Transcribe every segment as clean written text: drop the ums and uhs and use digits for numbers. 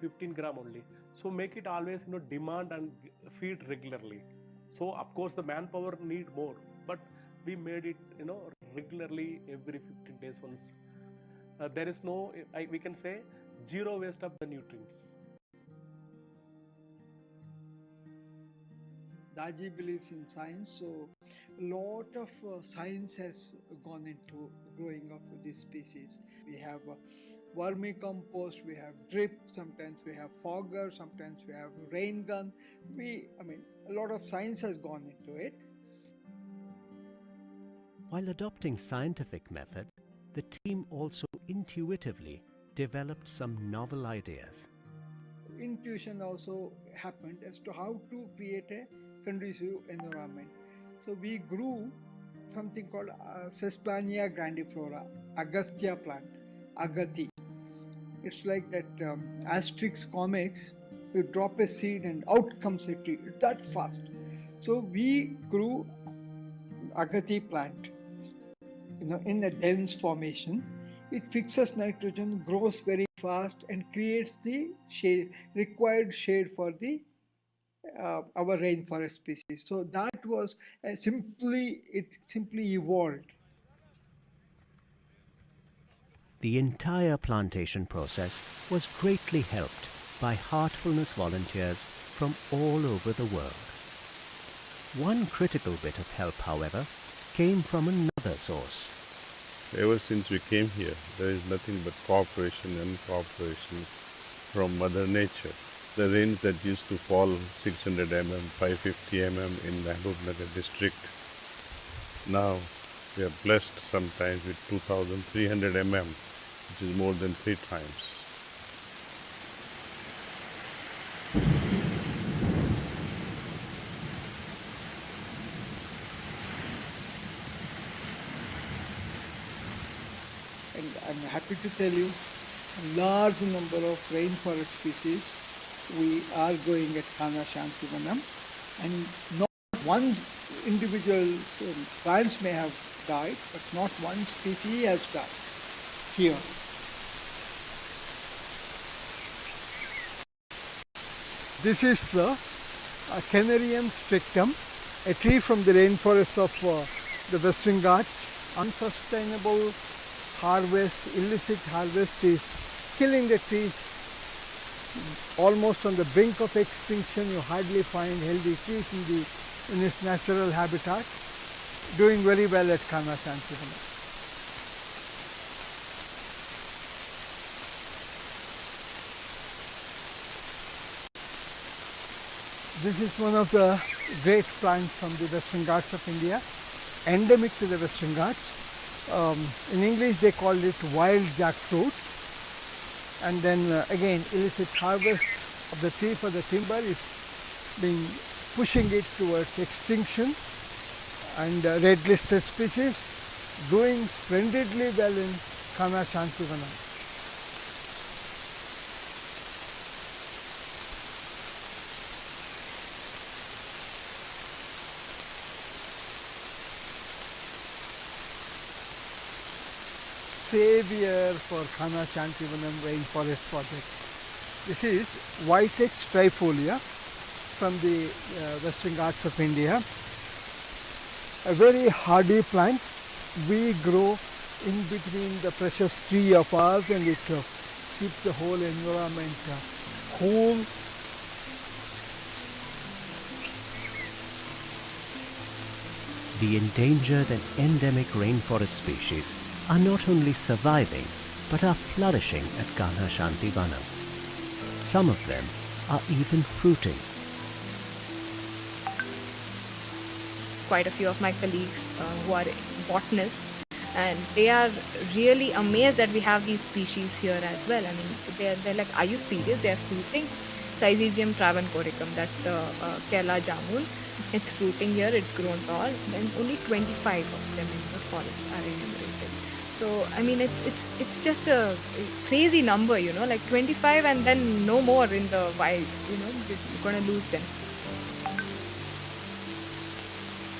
15 gram only. So make it always demand and feed regularly. So of course the manpower need more, but we made it regularly every 15 days once. There is no, we can say, zero waste of the nutrients. Daaji believes in science, so a lot of science has gone into growing of these species. We have vermicompost, we have drip, sometimes we have fogger, sometimes we have rain gun. A lot of science has gone into it. While adopting scientific methods, the team also intuitively developed some novel ideas. Intuition also happened as to how to create a conducive environment. So we grew something called Sesplania grandiflora, Agastya plant, Agati. It's like that Asterix comics, you drop a seed and out comes a tree, that fast. So we grew Agati plant in a dense formation. It fixes nitrogen, grows very fast and creates the required shade for the our rainforest species. So that was it simply evolved. The entire plantation process was greatly helped by Heartfulness volunteers from all over the world. One critical bit of help, however, came from another source. Ever since we came here, there is nothing but cooperation and cooperation from Mother Nature. The rains that used to fall 600 mm, 550 mm in Mahbubnagar district, now we are blessed sometimes with 2300 mm, which is more than 3 times. And I'm happy to tell you, a large number of rainforest species we are growing at Khana Shantivanam, and not one individual plants may have died, but not one species has died here. This is a Canarium strictum, a tree from the rainforests of the Western Ghats. Unsustainable harvest, illicit harvest is killing the trees. Almost on the brink of extinction, you hardly find healthy trees in its natural habitat. Doing very well at Khana Shantivanam. This is one of the great plants from the Western Ghats of India, endemic to the Western Ghats. In English they call it wild jackfruit. And then again, illicit harvest of the tree for the timber is pushing it towards extinction, and red listed species doing splendidly well in Khana Shantivanam. Savior for Khana Shantivanam Rainforest Project. This is Whitex trifolia from the Western Ghats of India. A very hardy plant. We grow in between the precious tree of ours, and it keeps the whole environment cool. The endangered and endemic rainforest species are not only surviving, but are flourishing at Khana Shantivanam. Some of them are even fruiting. Quite a few of my colleagues who are botanists, and they are really amazed that we have these species here as well. I mean, they're like, are you serious? They're fruiting. Syzygium travancoricum, that's the Kerala jamun. It's fruiting here, it's grown tall, and only 25 of them in the forest are enumerated. So, I mean, it's just a crazy number, like 25 and then no more in the wild, you're going to lose them.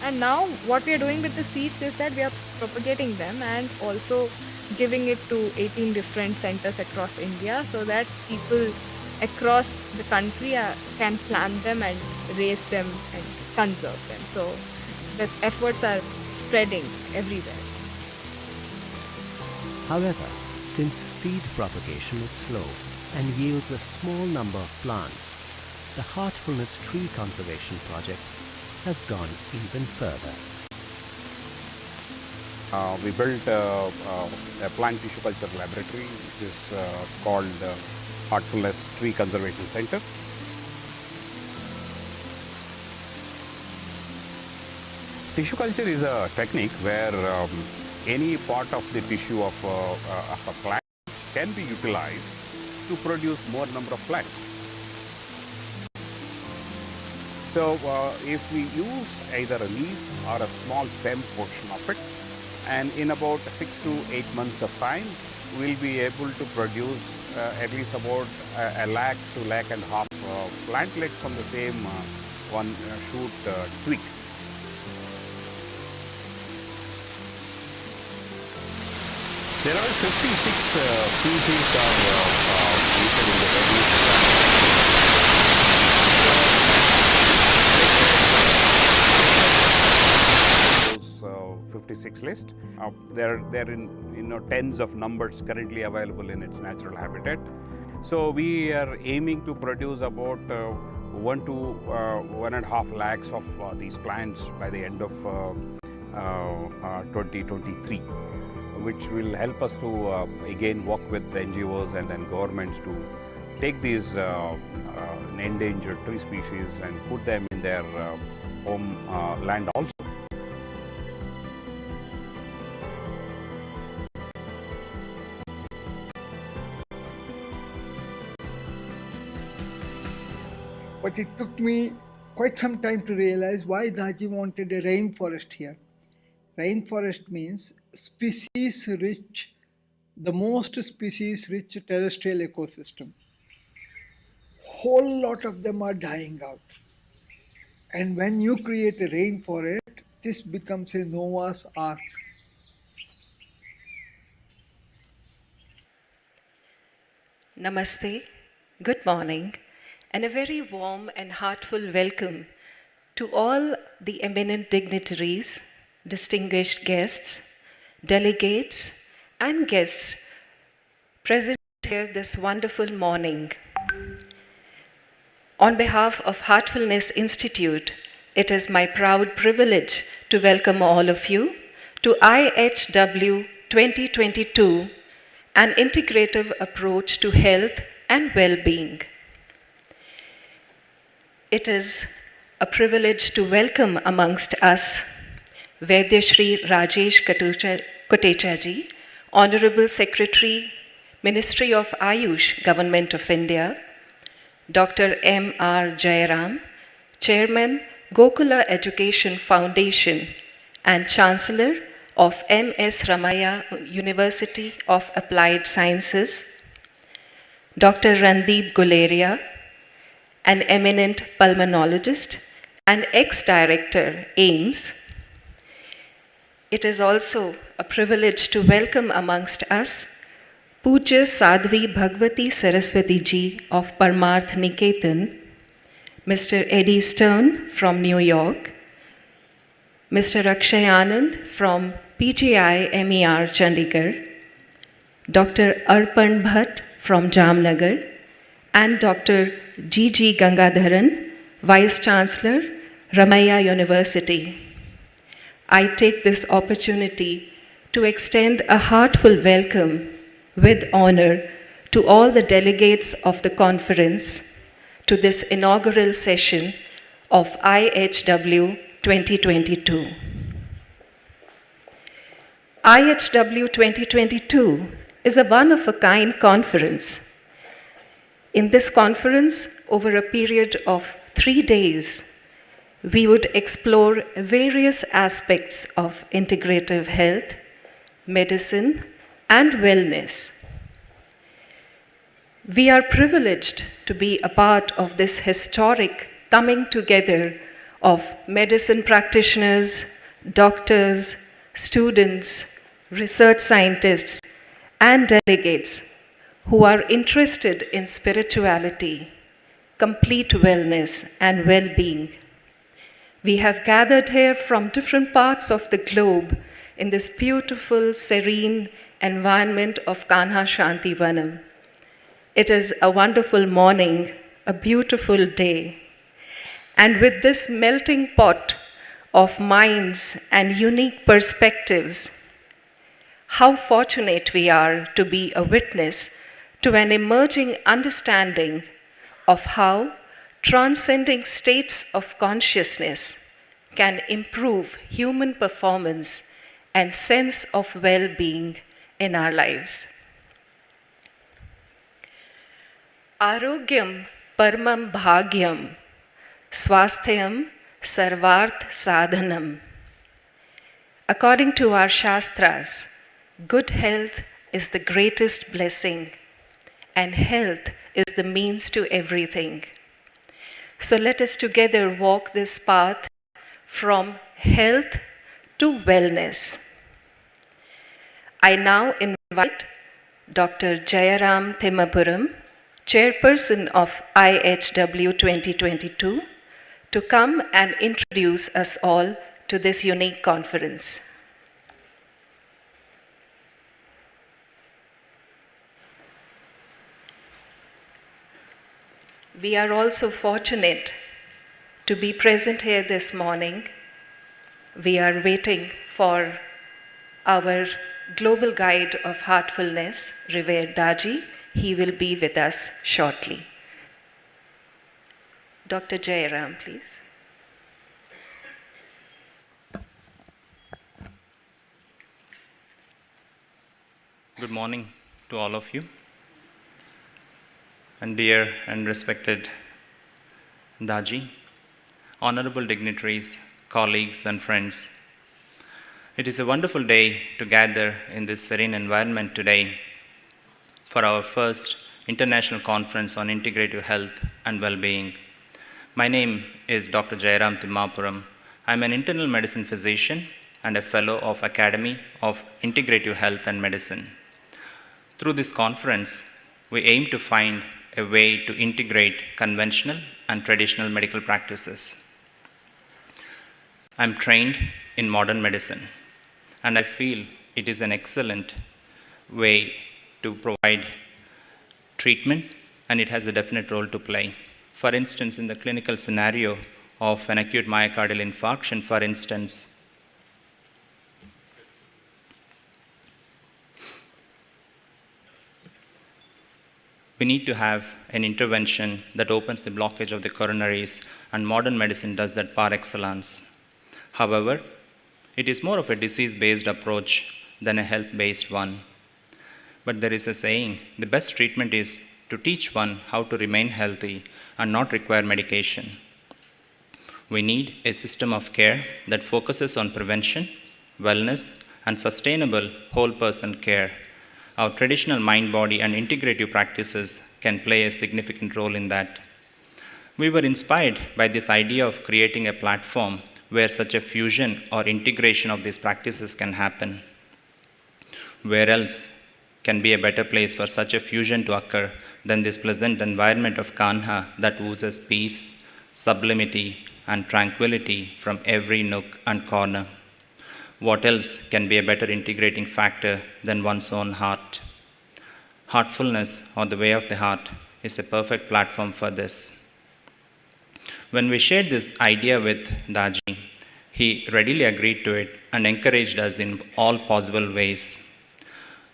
And now what we are doing with the seeds is that we are propagating them and also giving it to 18 different centers across India, so that people across the country can plant them and raise them and conserve them. So the efforts are spreading everywhere. However, since seed propagation is slow and yields a small number of plants, the Heartfulness Tree Conservation Project has gone even further. We built a plant tissue culture laboratory, which is called Heartfulness Tree Conservation Center. Tissue culture is a technique where any part of the tissue of a plant can be utilized to produce more number of plants. So if we use either a leaf or a small stem portion of it, and in about 6 to 8 months of time, we'll be able to produce at least about a lakh to lakh and a half plantlets from the same one shoot twig. There are 56 species of listed in the Those 56 list. They're in tens of numbers currently available in its natural habitat. So we are aiming to produce about 1 to 1.5 lakhs of these plants by the end of 2023, which will help us to again work with NGOs and then governments to take these endangered tree species and put them in their home land also. But it took me quite some time to realize why Daaji wanted a rainforest here. Rainforest means species rich, the most species rich terrestrial ecosystem. Whole lot of them are dying out. And when you create a rainforest, this becomes a Noah's Ark. Namaste, good morning, and a very warm and heartful welcome to all the eminent dignitaries, distinguished guests, delegates, and guests present here this wonderful morning. On behalf of Heartfulness Institute, it is my proud privilege to welcome all of you to IHW 2022, an integrative approach to health and well-being. It is a privilege to welcome amongst us Vaidya Shri Rajesh Kotecha ji, Honorable Secretary, Ministry of Ayush, Government of India, Dr. M.R. Jayaram, Chairman, Gokula Education Foundation and Chancellor of M.S. Ramaiah University of Applied Sciences, Dr. Randeep Guleria, an eminent pulmonologist and ex-director, AIMS. It is also a privilege to welcome amongst us Pujya Sadhvi Bhagwati Saraswati ji of Parmarth Niketan, Mr. Eddie Stern from New York, Mr. Akshay Anand from PGI MER Chandigarh, Dr. Arpan Bhatt from Jamnagar, and Dr. G.G. Gangadharan, Vice Chancellor, Ramaiah University. I take this opportunity to extend a heartfelt welcome with honor to all the delegates of the conference to this inaugural session of IHW 2022. IHW 2022 is a one-of-a-kind conference. In this conference, over a period of 3 days, we would explore various aspects of integrative health, medicine, and wellness. We are privileged to be a part of this historic coming together of medicine practitioners, doctors, students, research scientists, and delegates who are interested in spirituality, complete wellness, and well-being. We have gathered here from different parts of the globe in this beautiful, serene environment of Kanha Shanti Vanam. It is a wonderful morning, a beautiful day. And with this melting pot of minds and unique perspectives, how fortunate we are to be a witness to an emerging understanding of how transcending states of consciousness can improve human performance and sense of well-being in our lives. Arogyam paramam bhagyam, swasthyam sarvarth sadhanam. According to our Shastras, good health is the greatest blessing, and health is the means to everything. So let us together walk this path from health to wellness. I now invite Dr. Jayaram Thimapuram, Chairperson of IHW 2022, to come and introduce us all to this unique conference. We are also fortunate to be present here this morning. We are waiting for our global guide of heartfulness, revered Daaji. He will be with us shortly. Dr. Jayaram, please. Good morning to all of you. And dear and respected Daaji, honorable dignitaries, colleagues and friends, it is a wonderful day to gather in this serene environment today for our first international conference on integrative health and well-being. My name is Dr. Jayaram Thimapuram. I am an internal medicine physician and a fellow of Academy of Integrative Health and Medicine. Through this conference, we aim to find a way to integrate conventional and traditional medical practices. I'm trained in modern medicine, and I feel it is an excellent way to provide treatment, and it has a definite role to play. For instance, in the clinical scenario of an acute myocardial infarction, for instance, we need to have an intervention that opens the blockage of the coronaries, and modern medicine does that par excellence. However, it is more of a disease-based approach than a health-based one. But there is a saying, the best treatment is to teach one how to remain healthy and not require medication. We need a system of care that focuses on prevention, wellness, and sustainable whole-person care. Our traditional mind, body, and integrative practices can play a significant role in that. We were inspired by this idea of creating a platform where such a fusion or integration of these practices can happen. Where else can be a better place for such a fusion to occur than this pleasant environment of Kanha that oozes peace, sublimity, and tranquility from every nook and corner? What else can be a better integrating factor than one's own heart? Heartfulness, or the way of the heart, is a perfect platform for this. When we shared this idea with Daaji, he readily agreed to it and encouraged us in all possible ways.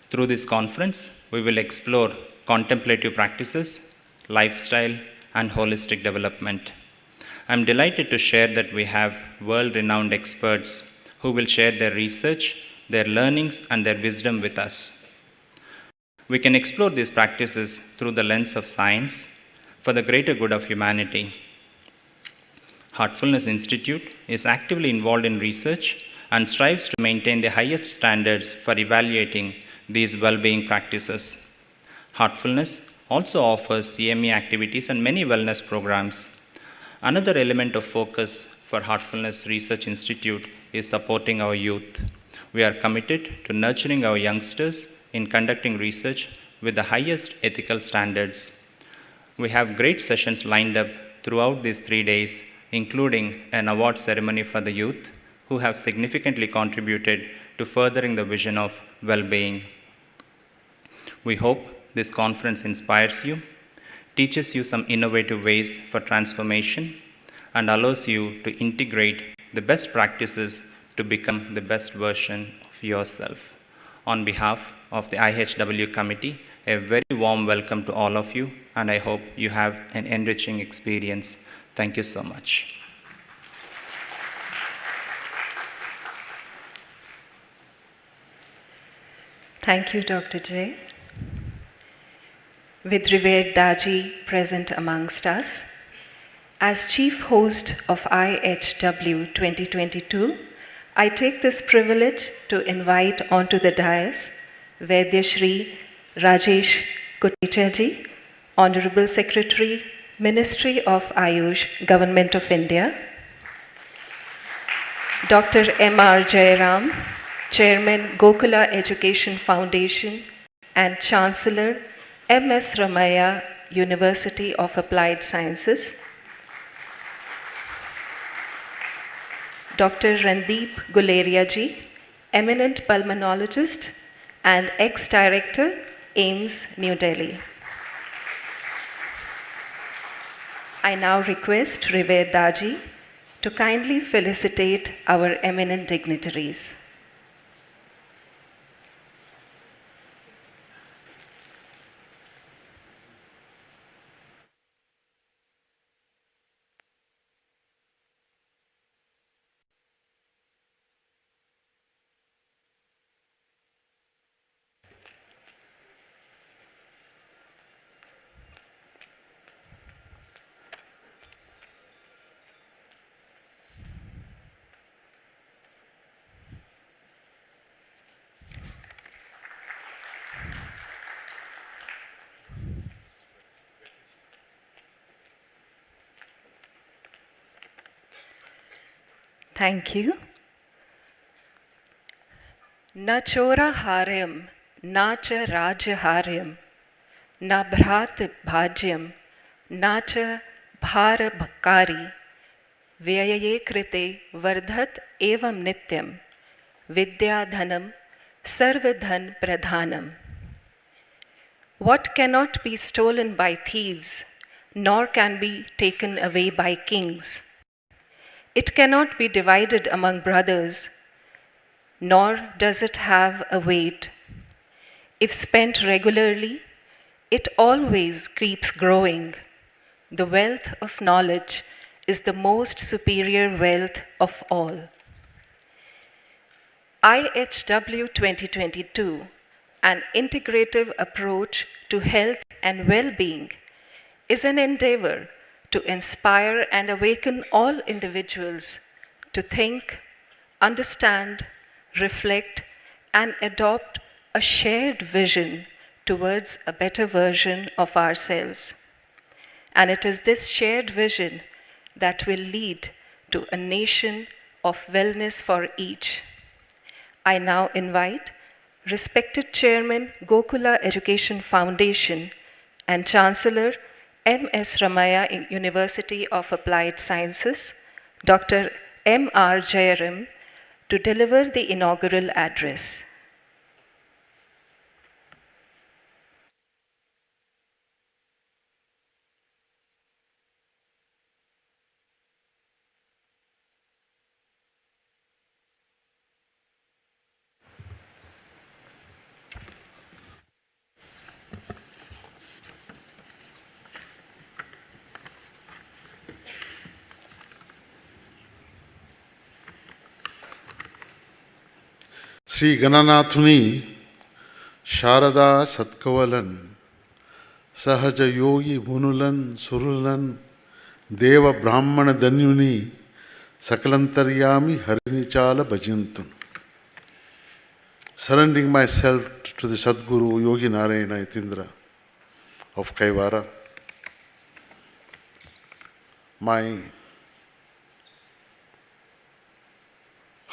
Through this conference, we will explore contemplative practices, lifestyle, and holistic development. I'm delighted to share that we have world-renowned experts who will share their research, their learnings, and their wisdom with us. We can explore these practices through the lens of science for the greater good of humanity. Heartfulness Institute is actively involved in research and strives to maintain the highest standards for evaluating these well-being practices. Heartfulness also offers CME activities and many wellness programs. Another element of focus for Heartfulness Research Institute is supporting our youth. We are committed to nurturing our youngsters in conducting research with the highest ethical standards. We have great sessions lined up throughout these 3 days, including an award ceremony for the youth who have significantly contributed to furthering the vision of well-being. We hope this conference inspires you, teaches you some innovative ways for transformation, and allows you to integrate the best practices to become the best version of yourself. On behalf of the IHW committee, a very warm welcome to all of you, and I hope you have an enriching experience. Thank you so much. Thank you, Dr. J. With revered Daaji present amongst us, as chief host of IHW 2022, I take this privilege to invite onto the dais Vaidya Shri Rajesh Kotecha, Honorable Secretary, Ministry of Ayush, Government of India, Dr. M.R. Jayaram, Chairman, Gokula Education Foundation and Chancellor, M.S. Ramaiah, University of Applied Sciences, Dr. Randeep Guleria ji, eminent pulmonologist and ex-director, AIIMS, New Delhi. I now request Revered Daaji to kindly felicitate our eminent dignitaries. Thank you. Na chora haryam, na cha raja haryam, na bhrat bhajyam, na cha bhara bhakari, vyaye krite vardhat evam nityam, vidya dhanam, sarva dhan pradhanam. What cannot be stolen by thieves, nor can be taken away by kings? It cannot be divided among brothers, nor does it have a weight. If spent regularly, it always keeps growing. The wealth of knowledge is the most superior wealth of all. IHW 2022, an integrative approach to health and well-being, is an endeavor to inspire and awaken all individuals to think, understand, reflect, and adopt a shared vision towards a better version of ourselves. And it is this shared vision that will lead to a nation of wellness for each. I now invite respected Chairman, Gokula Education Foundation and Chancellor, M.S. Ramaiah, University of Applied Sciences, Dr. M.R. Jayaram, to deliver the inaugural address. Shri గణనాథుని శారదా సత్కవలన్ సహజ యోగి మునులన్ సురులన్ దేవ బ్రాహ్మణ ధన్యుని సకలంతర్యామి హరినిచాల భజంతున్. Surrendering myself to the Sadguru Yogi Narayana Yatindra of Kaivara, my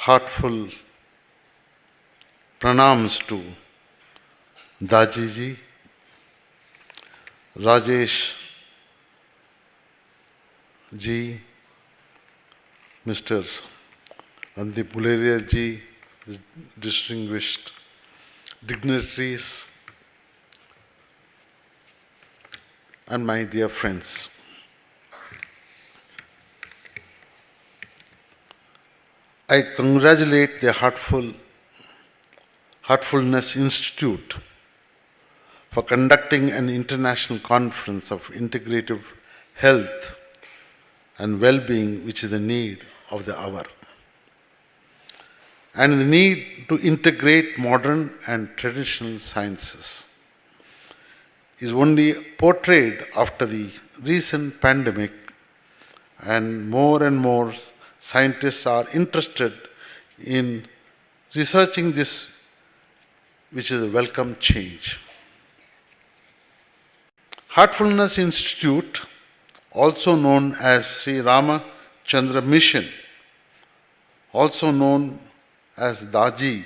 heartful pranams to Daaji ji, Rajesh ji, Mr. Andip Guleria ji, distinguished dignitaries, and my dear friends. I congratulate the Heartfulness Institute for conducting an international conference of integrative health and well-being, which is the need of the hour, and the need to integrate modern and traditional sciences is only portrayed after the recent pandemic, and more scientists are interested in researching this, which is a welcome change. Heartfulness Institute, also known as Sri Rama Chandra Mission, also known as Daaji,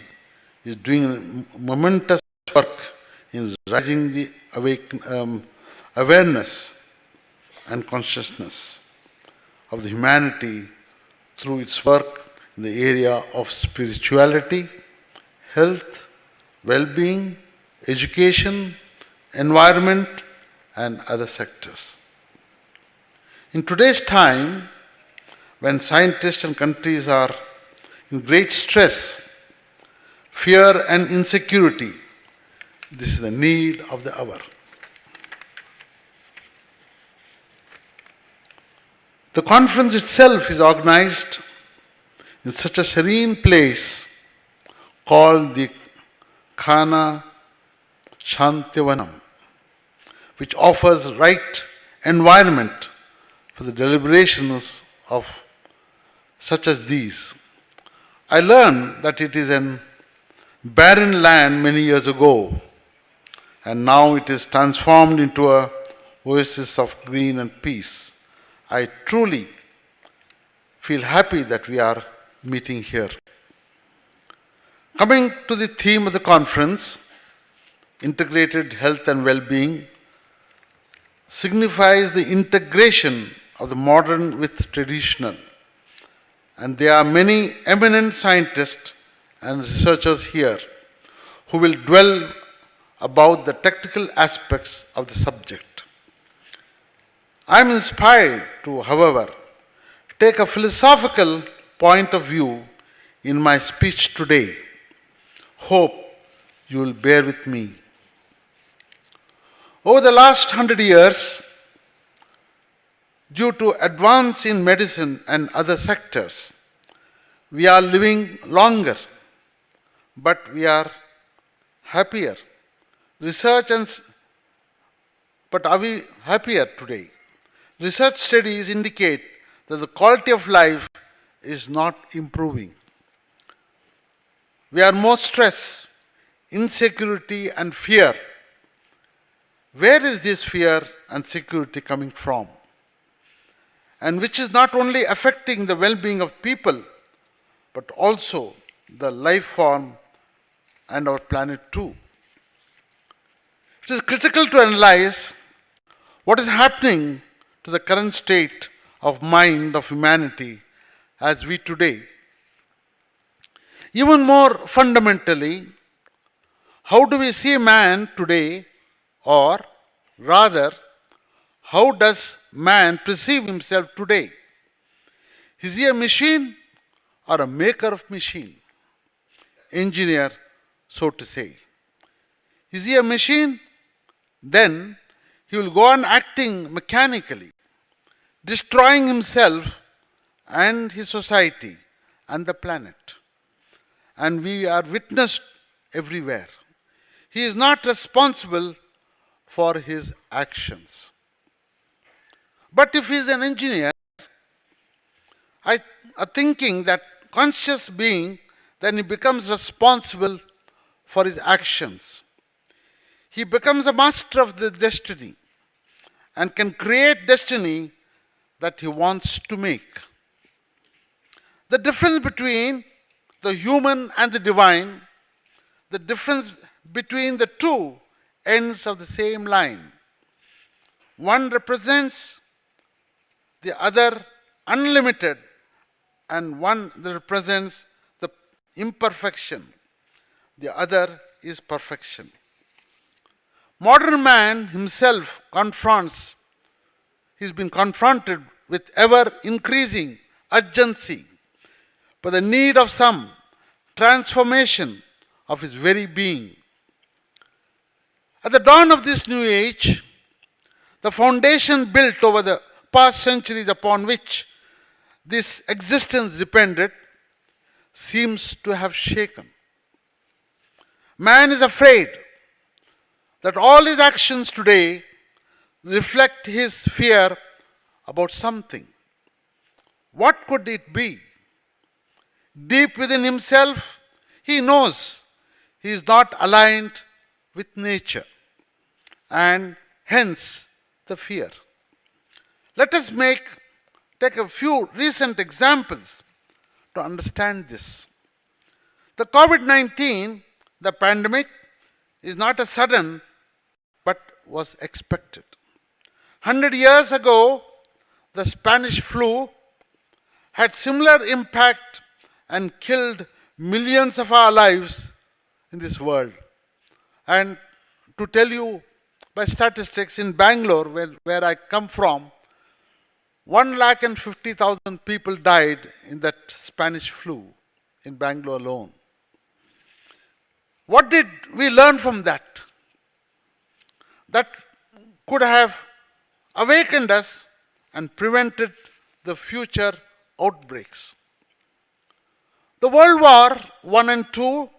is doing momentous work in raising the awareness and consciousness of the humanity through its work in the area of spirituality, health, well-being, education, environment, and other sectors. In today's time, when scientists and countries are in great stress, fear and insecurity, this is the need of the hour. The conference itself is organized in such a serene place called the Khana Shantivanam, which offers right environment for the deliberations of such as these. I learned that it is an barren land many years ago, and now it is transformed into an oasis of green and peace. I truly feel happy that we are meeting here. Coming to the theme of the conference, integrated health and well-being signifies the integration of the modern with traditional. And there are many eminent scientists and researchers here who will dwell about the technical aspects of the subject. I am inspired to, however, take a philosophical point of view in my speech today. Hope you will bear with me. Over the last 100 years, due to advance in medicine and other sectors, we are living longer, but we are happier. But are we happier today? Research studies indicate that the quality of life is not improving. We are more stressed, insecurity, and fear. Where is this fear and security coming from? And which is not only affecting the well-being of people, but also the life form and our planet too. It is critical to analyze what is happening to the current state of mind of humanity as we today. Even more fundamentally, how do we see man today, or rather, how does man perceive himself today? Is he a machine or a maker of machine? Engineer, so to say. Is he a machine? Then he will go on acting mechanically, destroying himself and his society and the planet. And we are witnessed everywhere. He is not responsible for his actions. But if he is an engineer, I am thinking that conscious being, then he becomes responsible for his actions. He becomes a master of the destiny and can create destiny that he wants to make. The difference between the human and the divine, the difference between the two ends of the same line. One represents the other unlimited, and one that represents the imperfection. The other is perfection. Modern man himself he's been confronted with ever increasing urgency by the need of some transformation of his very being. At the dawn of this new age, the foundation built over the past centuries upon which this existence depended seems to have shaken. Man is afraid that all his actions today reflect his fear about something. What could it be? Deep within himself, he knows he is not aligned with nature, and hence the fear. Let us take a few recent examples to understand this. The COVID-19, the pandemic, is not a sudden but was expected. 100 years ago, the Spanish flu had similar impact and killed millions of our lives in this world. And to tell you by statistics, in Bangalore, where I come from, 150,000 people died in that Spanish flu in Bangalore alone. What did we learn from that? That could have awakened us and prevented the future outbreaks. The World War I and II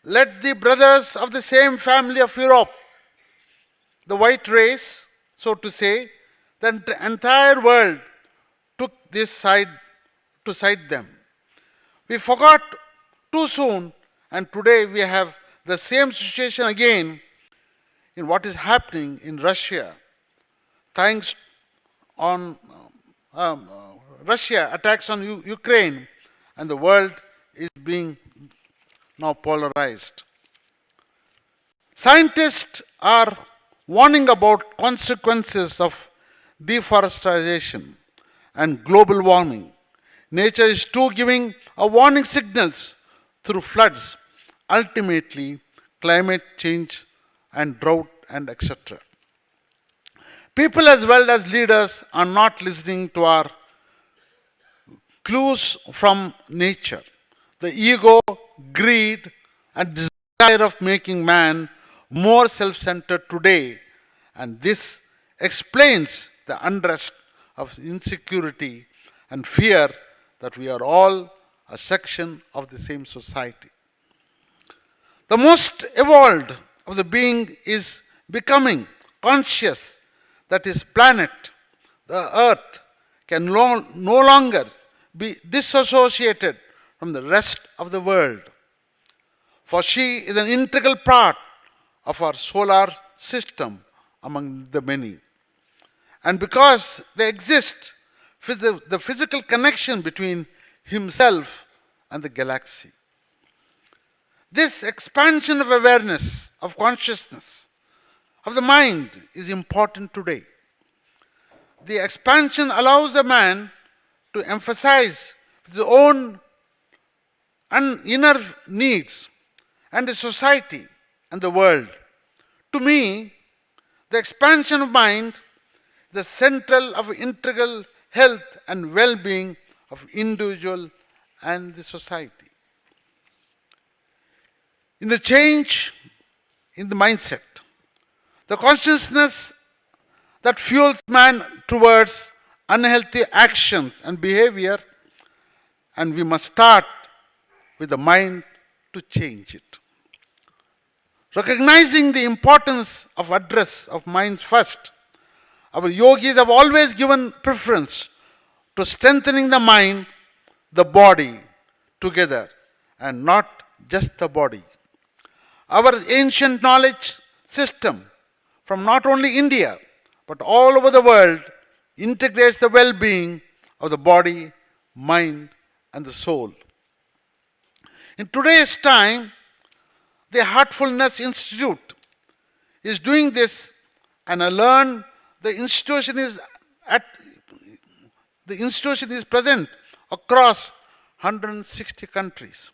led the brothers of the same family of Europe, the white race, so to say, the entire world took this side to side them. We forgot too soon, and today we have the same situation again in what is happening in Russia. Thanks on Russia attacks on Ukraine, and the world is being now polarized. Scientists are warning about consequences of deforestation and global warming. Nature is too giving a warning signals through floods, ultimately climate change and drought and etc. People as well as leaders are not listening to our clues from nature. The ego, greed, and desire of making man more self-centered today, and this explains the unrest of insecurity and fear that we are all a section of the same society. The most evolved of the being is becoming conscious that his planet, the earth, can no longer be disassociated from the rest of the world. For she is an integral part of our solar system among the many. And because they exist, the physical connection between himself and the galaxy. This expansion of awareness, of consciousness, of the mind is important today. The expansion allows the man to emphasize his own inner needs and the society and the world. To me, the expansion of mind is the central of integral health and well-being of individual and the society. In the change in the mindset, the consciousness that fuels man towards unhealthy actions and behavior, and we must start with the mind to change it. Recognizing the importance of address of mind first, our yogis have always given preference to strengthening the mind, the body together, and not just the body. Our ancient knowledge system from not only India, but all over the world integrates the well-being of the body, mind, and the soul. In today's time, the Heartfulness Institute is doing this, and I learned the institution is at the institution is present across 160 countries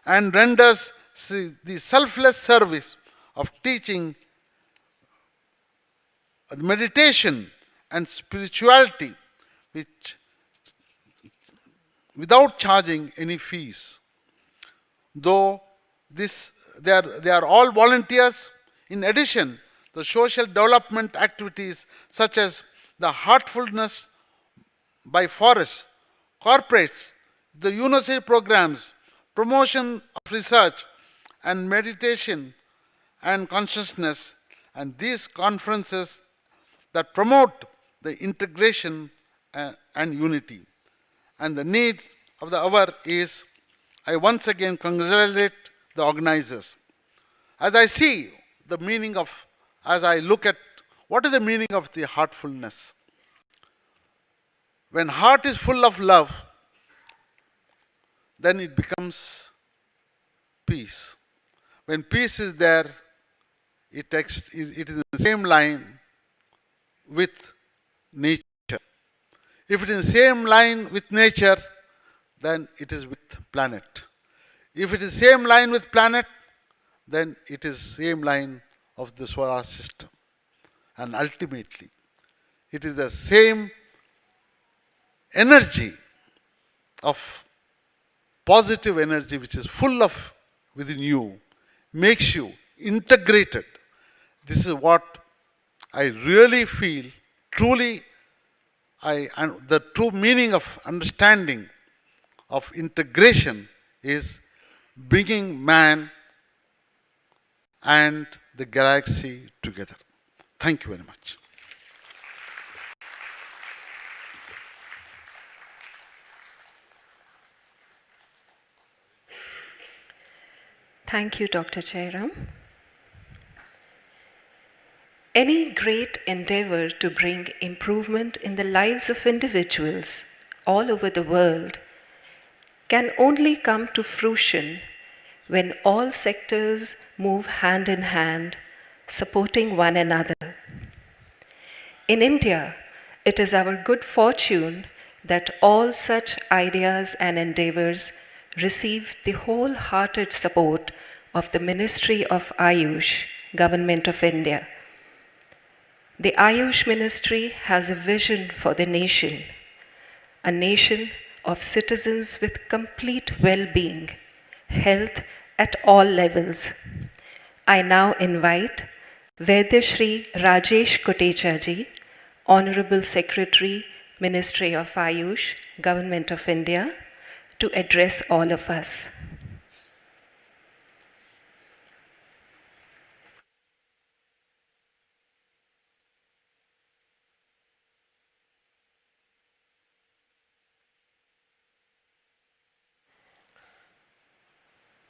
and renders the selfless service of teaching meditation and spirituality which without charging any fees. Though they are all volunteers, in addition, the social development activities such as the Heartfulness by forests, corporates, the university programs, promotion of research and meditation and consciousness, and these conferences that promote the integration and unity. And the need of the hour is, I once again congratulate the organizers. As I see the meaning of, as I look at what is the meaning of the heartfulness. When heart is full of love, then it becomes peace. When peace is there, it is in the same line with nature. If it is the same line with nature, then it is with planet. If it is same line with planet, then it is same line of the solar system. And ultimately, it is the same energy of positive energy which is full of within you, makes you integrated. This is what I really feel, truly, and the true meaning of understanding of integration is bringing man and the galaxy together. Thank you very much. Thank you, Dr. Jairam. Any great endeavor to bring improvement in the lives of individuals all over the world can only come to fruition when all sectors move hand in hand, supporting one another. In India, it is our good fortune that all such ideas and endeavors receive the wholehearted support of the Ministry of Ayush, Government of India. The Ayush Ministry has a vision for the nation, a nation of citizens with complete well-being, health at all levels. I now invite Vaidya Shri Rajesh Kotecha ji, Honorable Secretary, Ministry of Ayush, Government of India, to address all of us.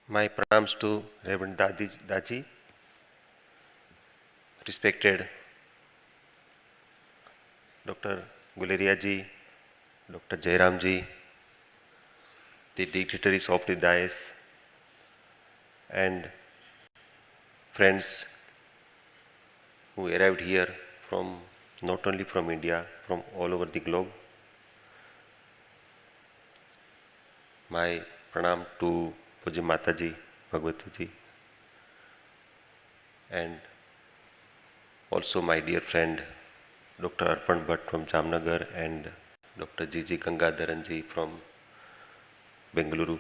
My pranams to Reverend Daaji, respected Dr. Guleria ji, Dr. Jairam ji, the dignitaries of the dais, and friends who arrived here from not only from India, from all over the globe. My pranam to Puji Mataji, Bhagwati ji, and also my dear friend Dr. Arpan Bhatt from Jamnagar and Dr. Gigi Gangadharan ji from Bengaluru.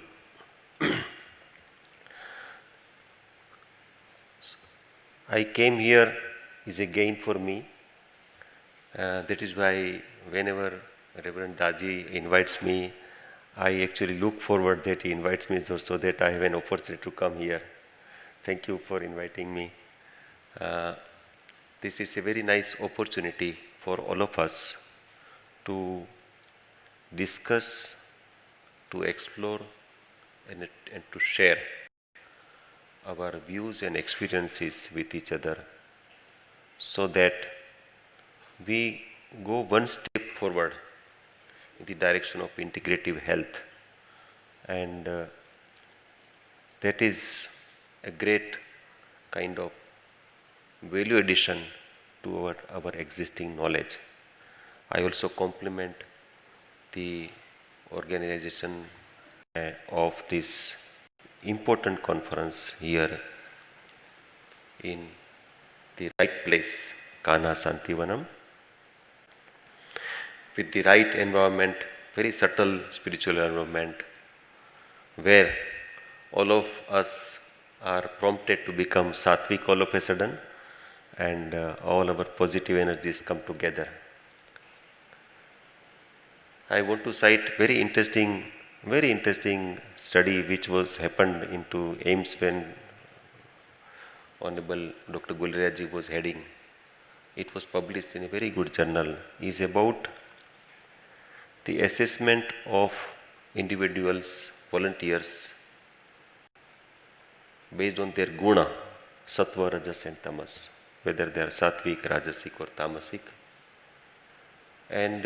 I came here is a gain for me. That is why whenever Reverend Daaji invites me, I actually look forward that he invites me so that I have an opportunity to come here. Thank you for inviting me. This is a very nice opportunity for all of us to discuss, to explore, and to share our views and experiences with each other so that we go one step forward in the direction of integrative health. And that is a great kind of value addition to our existing knowledge. I also compliment the organization of this important conference here in the right place, Kana Santivanam, with the right environment, very subtle spiritual environment, where all of us are prompted to become sattvic all of a sudden, and all our positive energies come together. I want to cite very interesting study which was happened into AIMS when Honorable Dr. Gulriaji was heading. It was published in a very good journal. Is about the assessment of individuals, volunteers, based on their guna, sattva, rajas and tamas, whether they are sattvic, rajasic or tamasic. And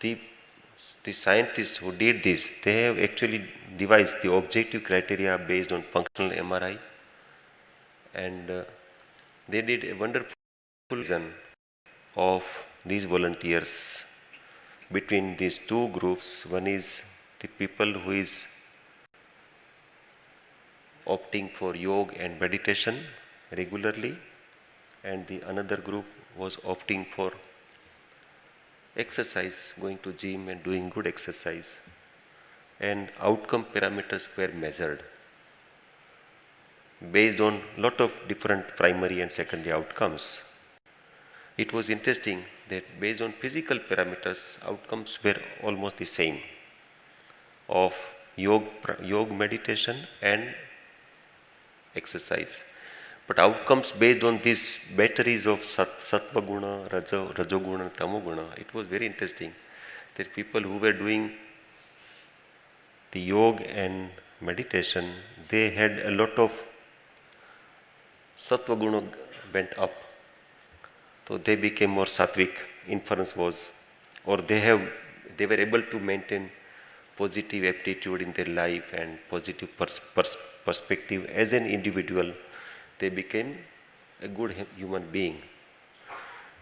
the scientists who did this, they have actually devised the objective criteria based on functional MRI, and they did a wonderful vision of these volunteers between these two groups. One is the people who is opting for yoga and meditation regularly, and the another group was opting for exercise, going to gym and doing good exercise, and outcome parameters were measured based on lot of different primary and secondary outcomes. It was interesting that based on physical parameters, outcomes were almost the same of yoga meditation and exercise. But outcomes based on these batteries of sattva guna, rajoguna, tamoguna, it was very interesting that people who were doing the yoga and meditation, they had a lot of sattva guna went up. So they became more sattvic. Inference was, or they were able to maintain positive aptitude in their life and positive perspective as an individual. They became a good human being.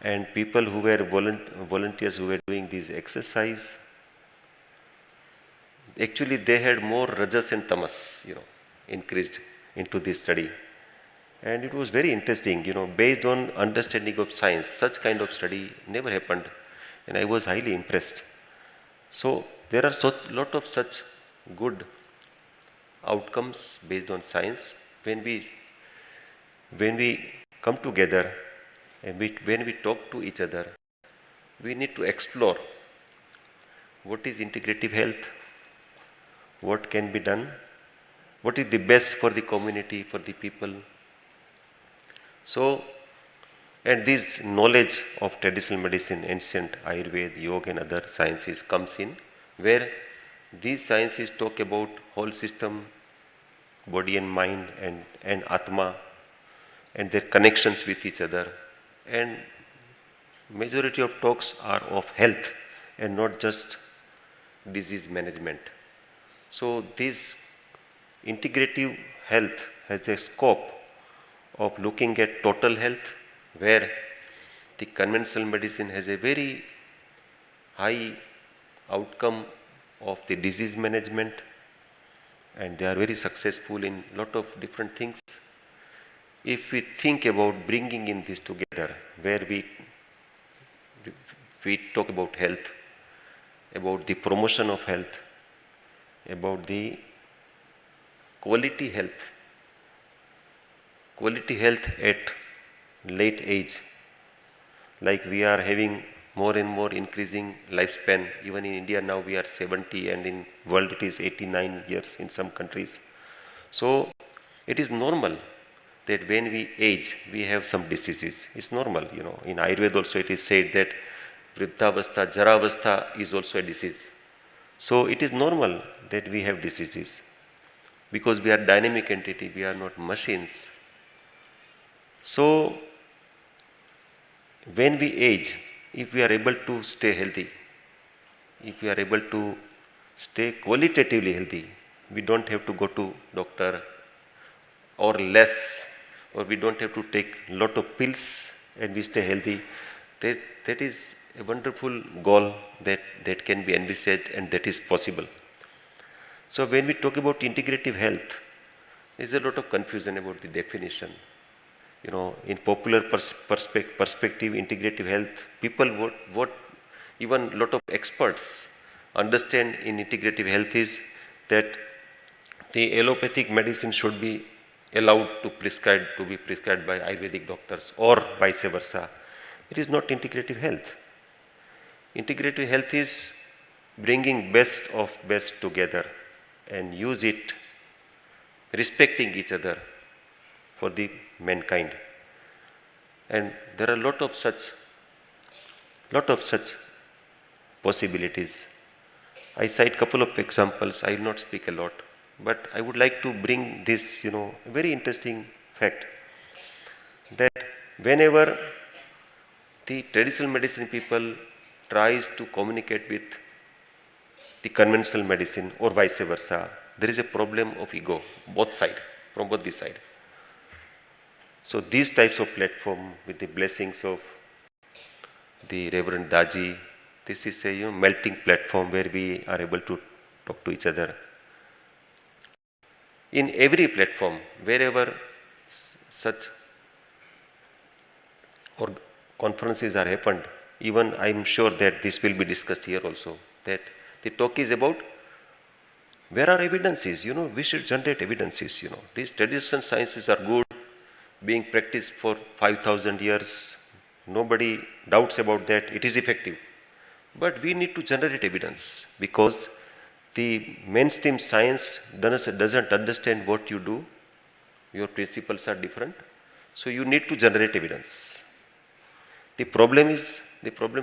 And people who were volunteers who were doing this exercise, actually they had more rajas and tamas, increased into this study. And it was very interesting, based on understanding of science, such kind of study never happened, and I was highly impressed. So there are lot of such good outcomes based on science. When we come together and when we talk to each other, we need to explore what is integrative health, what can be done, what is the best for the community, for the people. So, and this knowledge of traditional medicine, ancient Ayurveda, yoga and other sciences comes in, where these sciences talk about whole system, body and mind and Atma, and their connections with each other. And majority of talks are of health and not just disease management. So this integrative health has a scope of looking at total health, where the conventional medicine has a very high outcome of the disease management, and they are very successful in lot of different things. If we think about bringing in this together, where we talk about health, about the promotion of health, about the quality health at late age, like we are having more and more increasing lifespan. Even in India now we are 70, and in world it is 89 years in some countries. So it is normal that when we age, we have some diseases. It's normal, In Ayurveda also it is said that Vriddhavastha, Jaravastha is also a disease. So it is normal that we have diseases, because we are dynamic entity, we are not machines. So when we age, if we are able to stay healthy, if we are able to stay qualitatively healthy, we don't have to go to doctor or less, or we don't have to take lot of pills and we stay healthy, that is a wonderful goal that can be envisaged and that is possible. So when we talk about integrative health, there's a lot of confusion about the definition. In popular perspective, integrative health, people what even a lot of experts understand in integrative health is that the allopathic medicine should be allowed to be prescribed by Ayurvedic doctors or vice versa. It is not integrative health. Integrative health is bringing best of best together and use it respecting each other for the mankind. And there are a lot of such possibilities. I cite a couple of examples. I will not speak a lot, but I would like to bring this, a very interesting fact that whenever the traditional medicine people tries to communicate with the conventional medicine or vice versa, there is a problem of ego, from both the side. So these types of platform with the blessings of the Reverend Daaji, this is a melting platform where we are able to talk to each other. In every platform, wherever such or conferences are happened, even I am sure that this will be discussed here also, that the talk is about where are evidences, we should generate evidences, These traditional sciences are good, being practiced for 5,000 years, nobody doubts about that, it is effective. But we need to generate evidence because the mainstream science doesn't understand what you do, your principles are different, so you need to generate evidence. The problem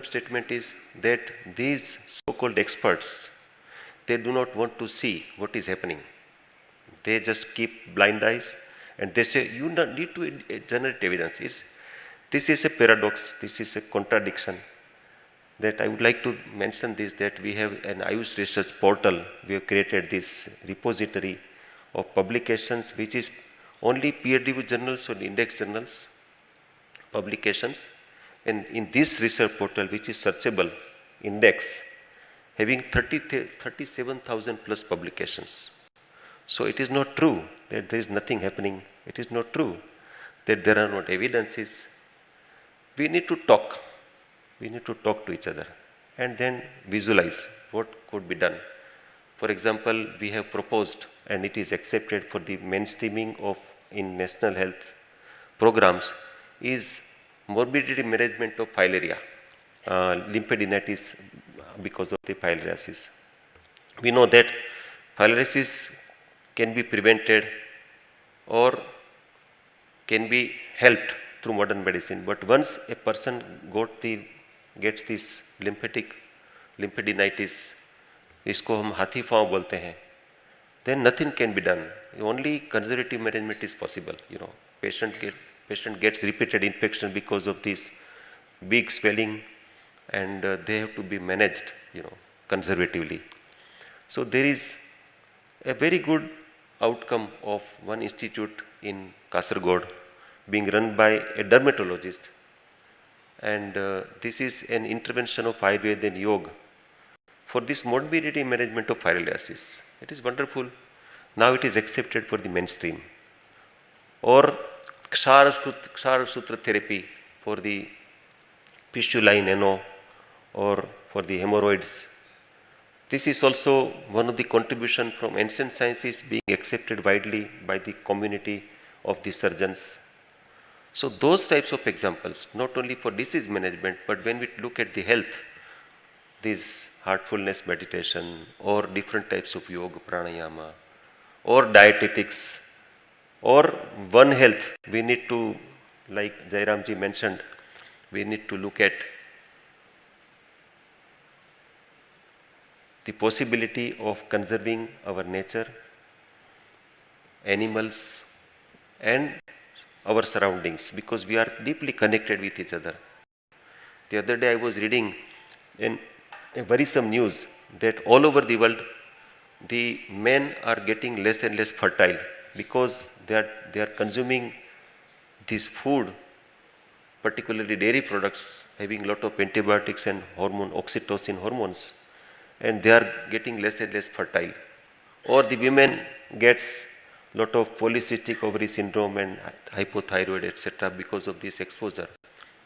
statement is that these so-called experts, they do not want to see what is happening. They just keep blind eyes and they say, you need to generate evidence. This is a paradox, this is a contradiction. That I would like to mention this, that we have an Ayush research portal. We have created this repository of publications which is only peer-reviewed journals or index journals, publications. And in this research portal, which is searchable, index, having 37,000 plus publications. So it is not true that there is nothing happening. It is not true that there are not evidences. We need to talk. We need to talk to each other and then visualize what could be done. For example, we have proposed and it is accepted for the mainstreaming of in national health programs is morbidity management of filaria, lymphadenitis because of the filariasis. We know that filariasis can be prevented or can be helped through modern medicine, but once a person gets this lymphadenitis, इसको हम हाथी पांव बोलते हैं, then nothing can be done. Only conservative management is possible. Patient gets repeated infection because of this big swelling, and they have to be managed, conservatively. So there is a very good outcome of one institute in Kasaragod being run by a dermatologist, and this is an intervention of Ayurveda and Yoga for this morbidity management of filariasis. It is wonderful. Now it is accepted for the mainstream. Or Kshara Sutra therapy for the fistulae nano or for the hemorrhoids. This is also one of the contributions from ancient sciences being accepted widely by the community of the surgeons. So those types of examples, not only for disease management, but when we look at the health, this heartfulness meditation or different types of yoga, pranayama, or dietetics, or One Health, we need to, like Jairamji mentioned, we need to look at the possibility of conserving our nature, animals, and our surroundings, because we are deeply connected with each other. The other day I was reading in a worrisome news that all over the world, the men are getting less and less fertile because they are consuming this food particularly dairy products, having a lot of antibiotics and hormone, oxytocin hormones, and they are getting less and less fertile. Or the women gets lot of polycystic ovary syndrome and hypothyroid, etc. because of this exposure.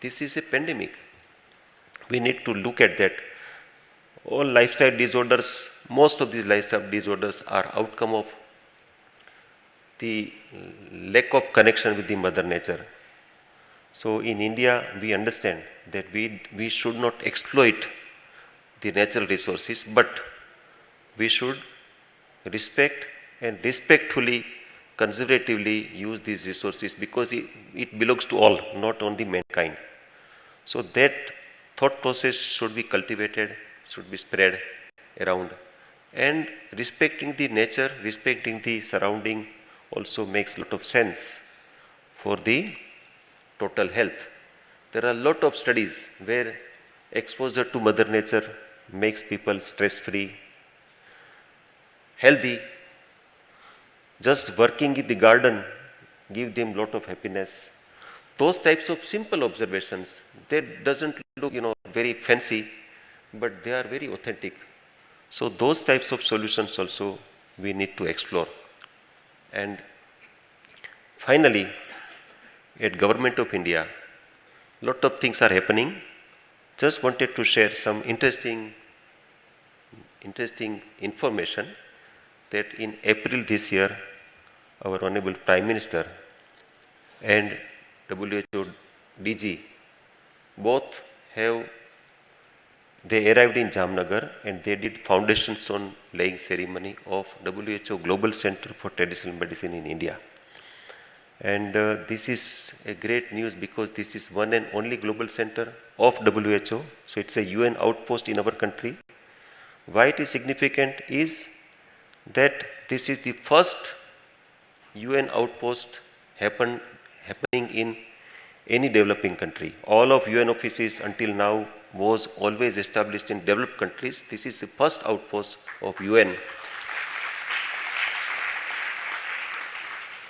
This is a pandemic. We need to look at that. All lifestyle disorders, most of these lifestyle disorders are outcome of the lack of connection with the mother nature. So in India, we understand that we should not exploit the natural resources, but we should respect and respectfully, conservatively use these resources because it belongs to all, not only mankind. So that thought process should be cultivated, should be spread around. And respecting the nature, respecting the surrounding also makes a lot of sense for the total health. There are a lot of studies where exposure to mother nature makes people stress-free, healthy. Just working in the garden give them lot of happiness. Those types of simple observations, they doesn't look, very fancy, but they are very authentic. So those types of solutions also we need to explore. And finally, at Government of India, lot of things are happening. Just wanted to share some interesting information that in April this year, our Honorable Prime Minister and WHO DG both they arrived in Jamnagar and they did foundation stone laying ceremony of WHO Global Center for Traditional Medicine in India. And this is a great news because this is one and only global center of WHO. So it's a UN outpost in our country. Why it is significant is that this is the first UN outpost happening in any developing country. All of UN offices until now was always established in developed countries. This is the first outpost of UN.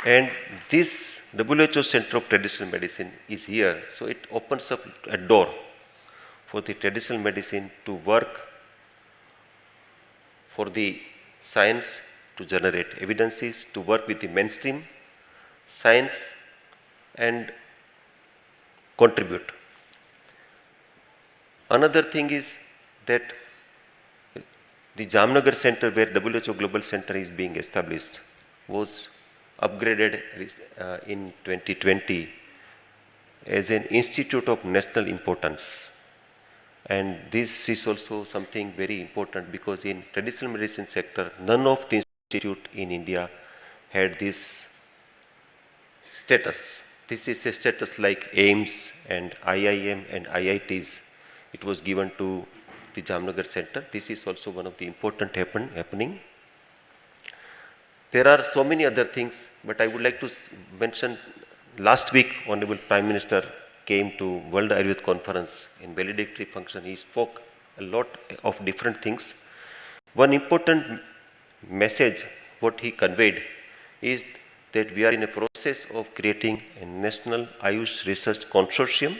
And this WHO Center of Traditional Medicine is here. So it opens up a door for the traditional medicine to work for the science to generate evidences, to work with the mainstream science and contribute. Another thing is that the Jamnagar Center, where WHO Global Center is being established, was upgraded in 2020 as an institute of national importance. And this is also something very important because in traditional medicine sector, none of the institute in India had this status. This is a status like AIIMS and IIM and IITs. It was given to the Jamnagar Center. This is also one of the important happening. There are so many other things, but I would like to mention last week, Honorable Prime Minister came to World Ayurveda Conference in valedictory function. He spoke a lot of different things. One important message, what he conveyed, is that we are in a process of creating a National Ayush Research Consortium.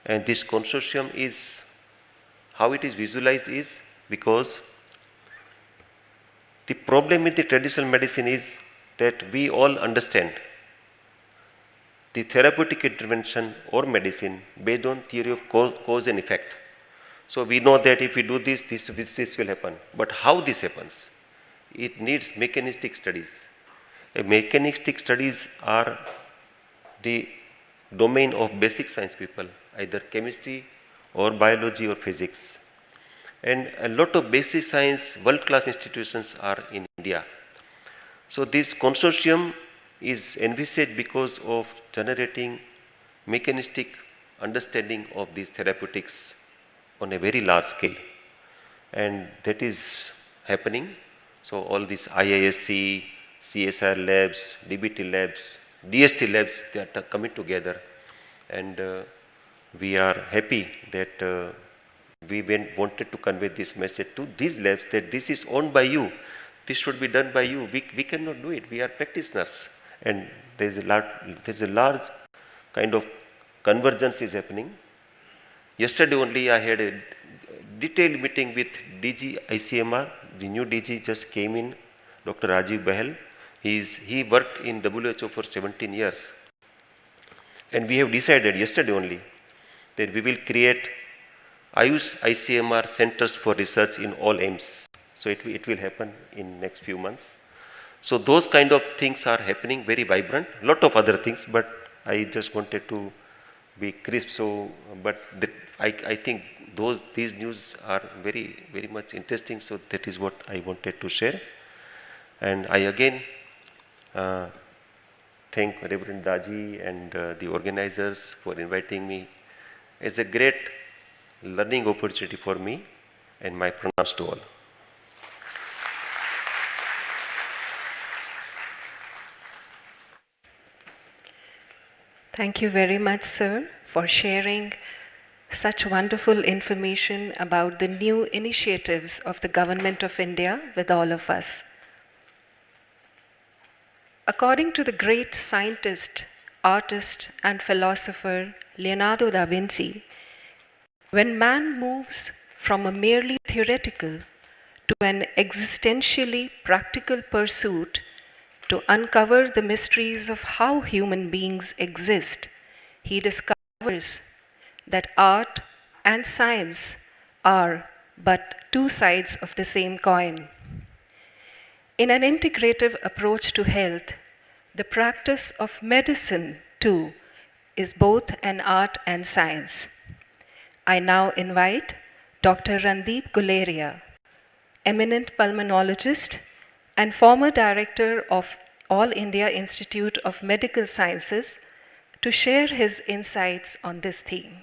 And this consortium is, how it is visualized is because the problem with the traditional medicine is that we all understand the therapeutic intervention or medicine based on theory of cause and effect. So we know that if we do this, this will happen. But how this happens? It needs mechanistic studies. Mechanistic studies are the domain of basic science people, either chemistry or biology or physics. And a lot of basic science, world-class institutions are in India. So this consortium is envisaged because of generating mechanistic understanding of these therapeutics on a very large scale. And that is happening. So all these IISC, CSR labs, DBT labs, DST labs, they are coming together. And we are happy that we wanted to convey this message to these labs that this is owned by you. This should be done by you. We cannot do it. We are practitioners. And there's a large kind of convergence is happening. Yesterday only I had a detailed meeting with DG ICMR. The new DG just came in, Dr. Rajiv Bahal. He worked in WHO for 17 years. And we have decided yesterday only that we will create Ayush ICMR centers for research in all AIMS. So it will happen in next few months. So those kind of things are happening, very vibrant. Lot of other things, but I just wanted to be crisp. So, but I think these news are very much interesting. So that is what I wanted to share. And I again thank Reverend Daaji and the organizers for inviting me. It's a great learning opportunity for me, and my pranams to all. Thank you very much, sir, for sharing such wonderful information about the new initiatives of the Government of India with all of us. According to the great scientist, artist, and philosopher Leonardo da Vinci, when man moves from a merely theoretical to an existentially practical pursuit to uncover the mysteries of how human beings exist, he discovers that art and science are but two sides of the same coin. In an integrative approach to health, the practice of medicine, too, is both an art and science. I now invite Dr. Randeep Guleria, eminent pulmonologist and former director of All India Institute of Medical Sciences, to share his insights on this theme.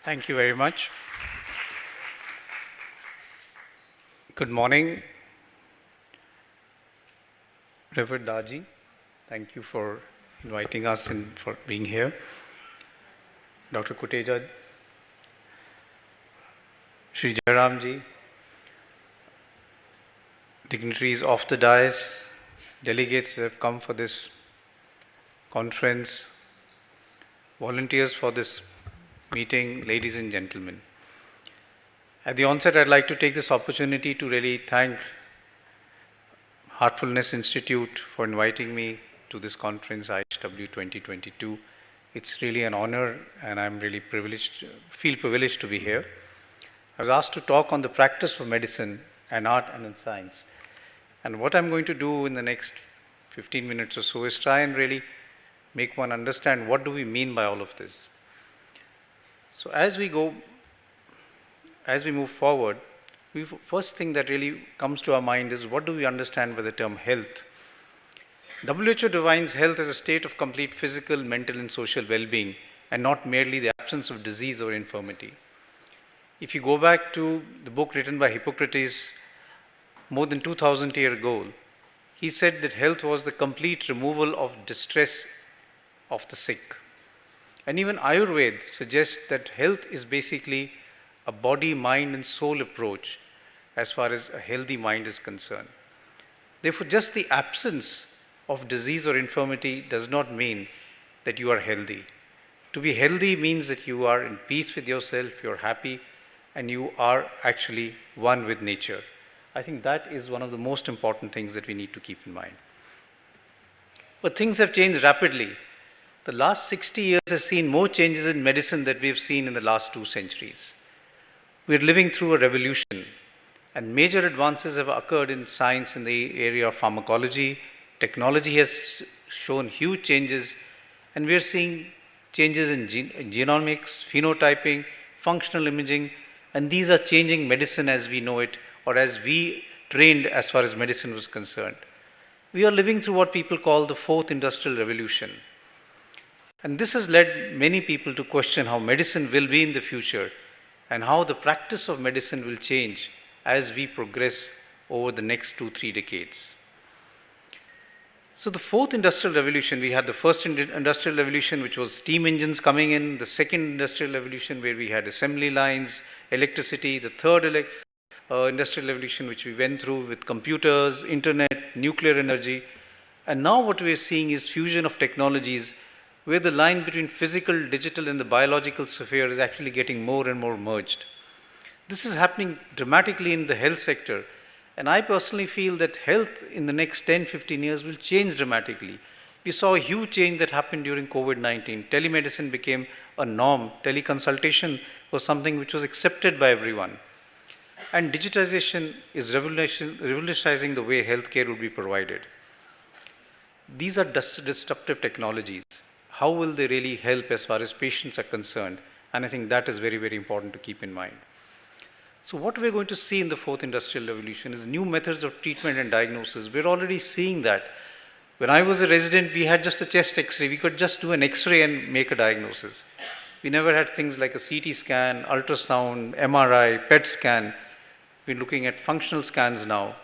Thank you very much. Good morning, Reverend Daaji. Thank you for inviting us and for being here. Dr. Kuteja, Shri Jairamji, dignitaries of the dais, delegates that have come for this conference, volunteers for this meeting, ladies and gentlemen. At the onset, I'd like to take this opportunity to really thank Heartfulness Institute for inviting me to this conference, IHW 2022. It's really an honor, and I'm really feel privileged to be here. I was asked to talk on the practice of medicine and art and in science. And what I'm going to do in the next 15 minutes or so is try and really make one understand what do we mean by all of this. So as we move forward, first thing that really comes to our mind is what do we understand by the term health? WHO defines health as a state of complete physical, mental, and social well-being, and not merely the absence of disease or infirmity. If you go back to the book written by Hippocrates more than 2000 years ago, he said that health was the complete removal of distress of the sick. And even Ayurveda suggests that health is basically a body, mind, and soul approach as far as a healthy mind is concerned. Therefore, just the absence of disease or infirmity does not mean that you are healthy. To be healthy means that you are in peace with yourself, you're happy, and you are actually one with nature. I think that is one of the most important things that we need to keep in mind. But things have changed rapidly. The last 60 years has seen more changes in medicine than we've seen in the last 2 centuries. We're living through a revolution, and major advances have occurred in science in the area of pharmacology. Technology has shown huge changes, and we're seeing changes in genomics, phenotyping, functional imaging, and these are changing medicine as we know it, or as we trained as far as medicine was concerned. We are living through what people call the 4th Industrial Revolution. And this has led many people to question how medicine will be in the future and how the practice of medicine will change as we progress over the next 2-3 decades. So the 4th Industrial Revolution, we had the 1st Industrial Revolution, which was steam engines coming in, the 2nd Industrial Revolution, where we had assembly lines, electricity, the 3rd Industrial Revolution, which we went through with computers, internet, nuclear energy. And now what we are seeing is fusion of technologies where the line between physical, digital, and the biological sphere is actually getting more and more merged. This is happening dramatically in the health sector, and I personally feel that health in the next 10-15 years will change dramatically. We saw a huge change that happened during COVID-19. Telemedicine became a norm. Teleconsultation was something which was accepted by everyone. And digitization is revolutionizing the way healthcare will be provided. These are disruptive technologies. How will they really help as far as patients are concerned? And I think that is very, very important to keep in mind. So what we're going to see in the fourth industrial revolution is new methods of treatment and diagnosis. We're already seeing that. When I was a resident, we had just a chest X-ray. We could just do an X-ray and make a diagnosis. We never had things like a CT scan, ultrasound, MRI, PET scan. We're looking at functional scans now.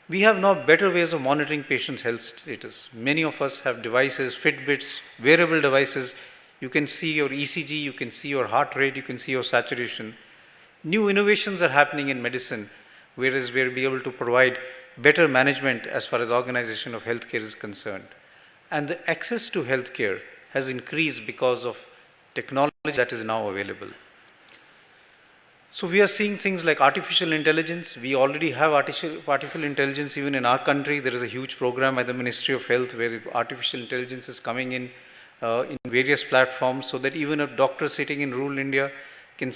We have now better ways of monitoring patients' health status. Many of us have devices, Fitbits, wearable devices. You can see your ECG, you can see your heart rate, you can see your saturation. New innovations are happening in medicine, whereas we'll be able to provide better management as far as organization of healthcare is concerned. And the access to healthcare has increased because of technology that is now available. So we are seeing things like artificial intelligence. We already have artificial intelligence even in our country. There is a huge program by the Ministry of Health where artificial intelligence is coming in various platforms, so that even a doctor sitting in rural India can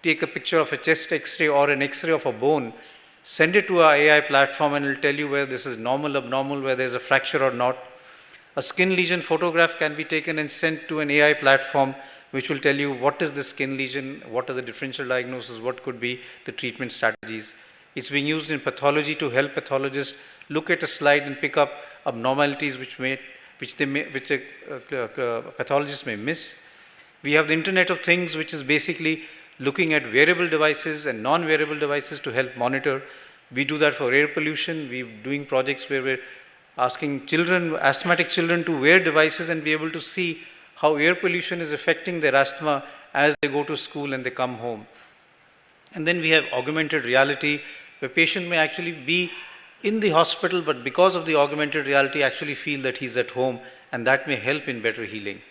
take a picture of a chest X-ray or an X-ray of a bone, send it to our AI platform, and it will tell you whether this is normal, abnormal, whether there is a fracture or not. A skin lesion photograph can be taken and sent to an AI platform, which will tell you what is the skin lesion, what are the differential diagnoses, what could be the treatment strategies. It's being used in pathology to help pathologists look at a slide and pick up abnormalities which pathologists may miss. We have the Internet of Things, which is basically looking at wearable devices and non-wearable devices to help monitor. We do that for air pollution. We're doing projects where we're asking children, asthmatic children, to wear devices and be able to see how air pollution is affecting their asthma as they go to school and they come home. And then we have augmented reality, where patient may actually be in the hospital, but because of the augmented reality actually feel that he's at home, and that may help in better healing.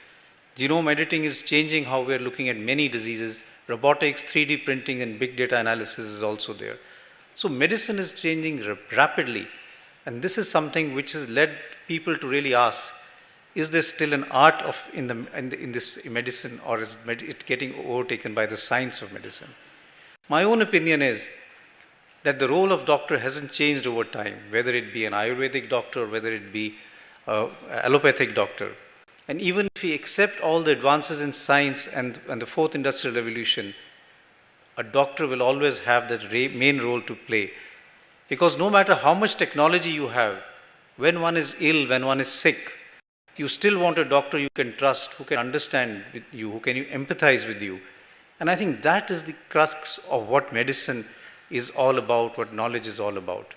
Genome editing is changing how we're looking at many diseases. Robotics, 3D printing, and big data analysis is also there. So medicine is changing rapidly, and this is something which has led people to really ask, is there still an art in this medicine, or is it getting overtaken by the science of medicine? My own opinion is that the role of doctor hasn't changed over time, whether it be an Ayurvedic doctor, whether it be an allopathic doctor. And even if we accept all the advances in science and the fourth industrial revolution, a doctor will always have that main role to play. Because no matter how much technology you have, when one is ill, when one is sick, you still want a doctor you can trust, who can understand with you, who can empathize with you. And I think that is the crux of what medicine is all about, what knowledge is all about.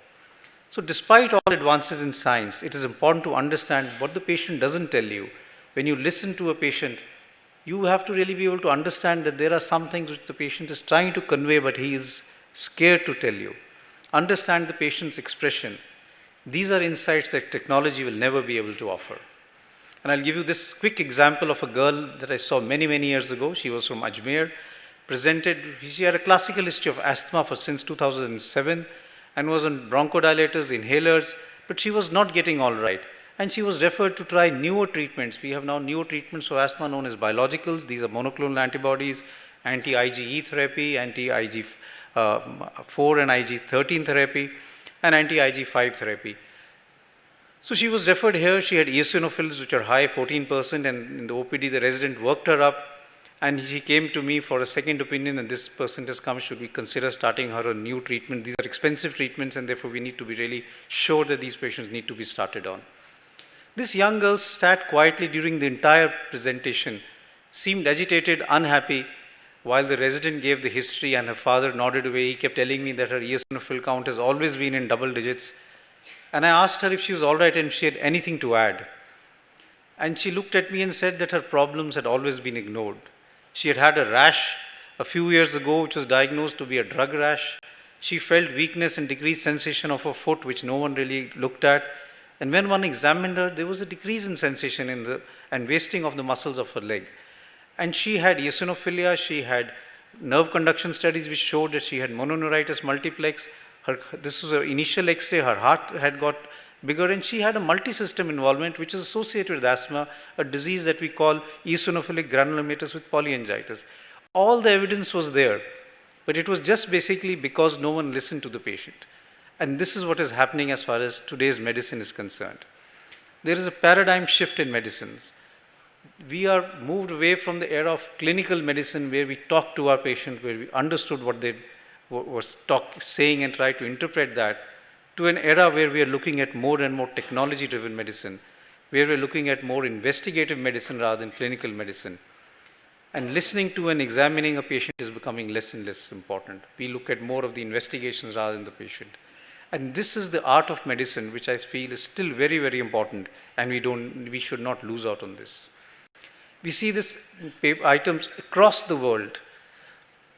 So despite all advances in science, it is important to understand what the patient doesn't tell you. When you listen to a patient, you have to really be able to understand that there are some things which the patient is trying to convey, but he is scared to tell you. Understand the patient's expression. These are insights that technology will never be able to offer. And I'll give you this quick example of a girl that I saw many, many years ago. She was from Ajmer, she had a classical history of asthma since 2007 and was on bronchodilators, inhalers, but she was not getting all right. And she was referred to try newer treatments. We have now newer treatments for asthma known as biologicals. These are monoclonal antibodies, anti-IgE therapy, anti-IG4 and IG13 therapy, and anti-IG5 therapy. So she was referred here. She had eosinophils, which are high, 14%, and in the OPD, the resident worked her up, and she came to me for a second opinion, and this person has come, should we consider starting her a new treatment? These are expensive treatments, and therefore we need to be really sure that these patients need to be started on. This young girl sat quietly during the entire presentation, seemed agitated, unhappy, while the resident gave the history, and her father nodded away. He kept telling me that her eosinophil count has always been in double digits. And I asked her if she was all right and if she had anything to add. And she looked at me and said that her problems had always been ignored. She had had a rash a few years ago, which was diagnosed to be a drug rash. She felt weakness and decreased sensation of her foot, which no one really looked at. And when one examined her, there was a decrease in sensation and wasting of the muscles of her leg. And she had eosinophilia, she had nerve conduction studies which showed that she had mononeuritis multiplex. This was her initial X-ray, her heart had got bigger, and she had a multi-system involvement which is associated with asthma, a disease that we call eosinophilic granulomatous with polyangiitis. All the evidence was there, but it was just basically because no one listened to the patient. And this is what is happening as far as today's medicine is concerned. There is a paradigm shift in medicines. We are moved away from the era of clinical medicine where we talked to our patient, where we understood what they were saying and tried to interpret that, to an era where we are looking at more and more technology-driven medicine, where we're looking at more investigative medicine rather than clinical medicine. And listening to and examining a patient is becoming less and less important. We look at more of the investigations rather than the patient. And this is the art of medicine, which I feel is still very, very important, and we should not lose out on this. We see this in items across the world.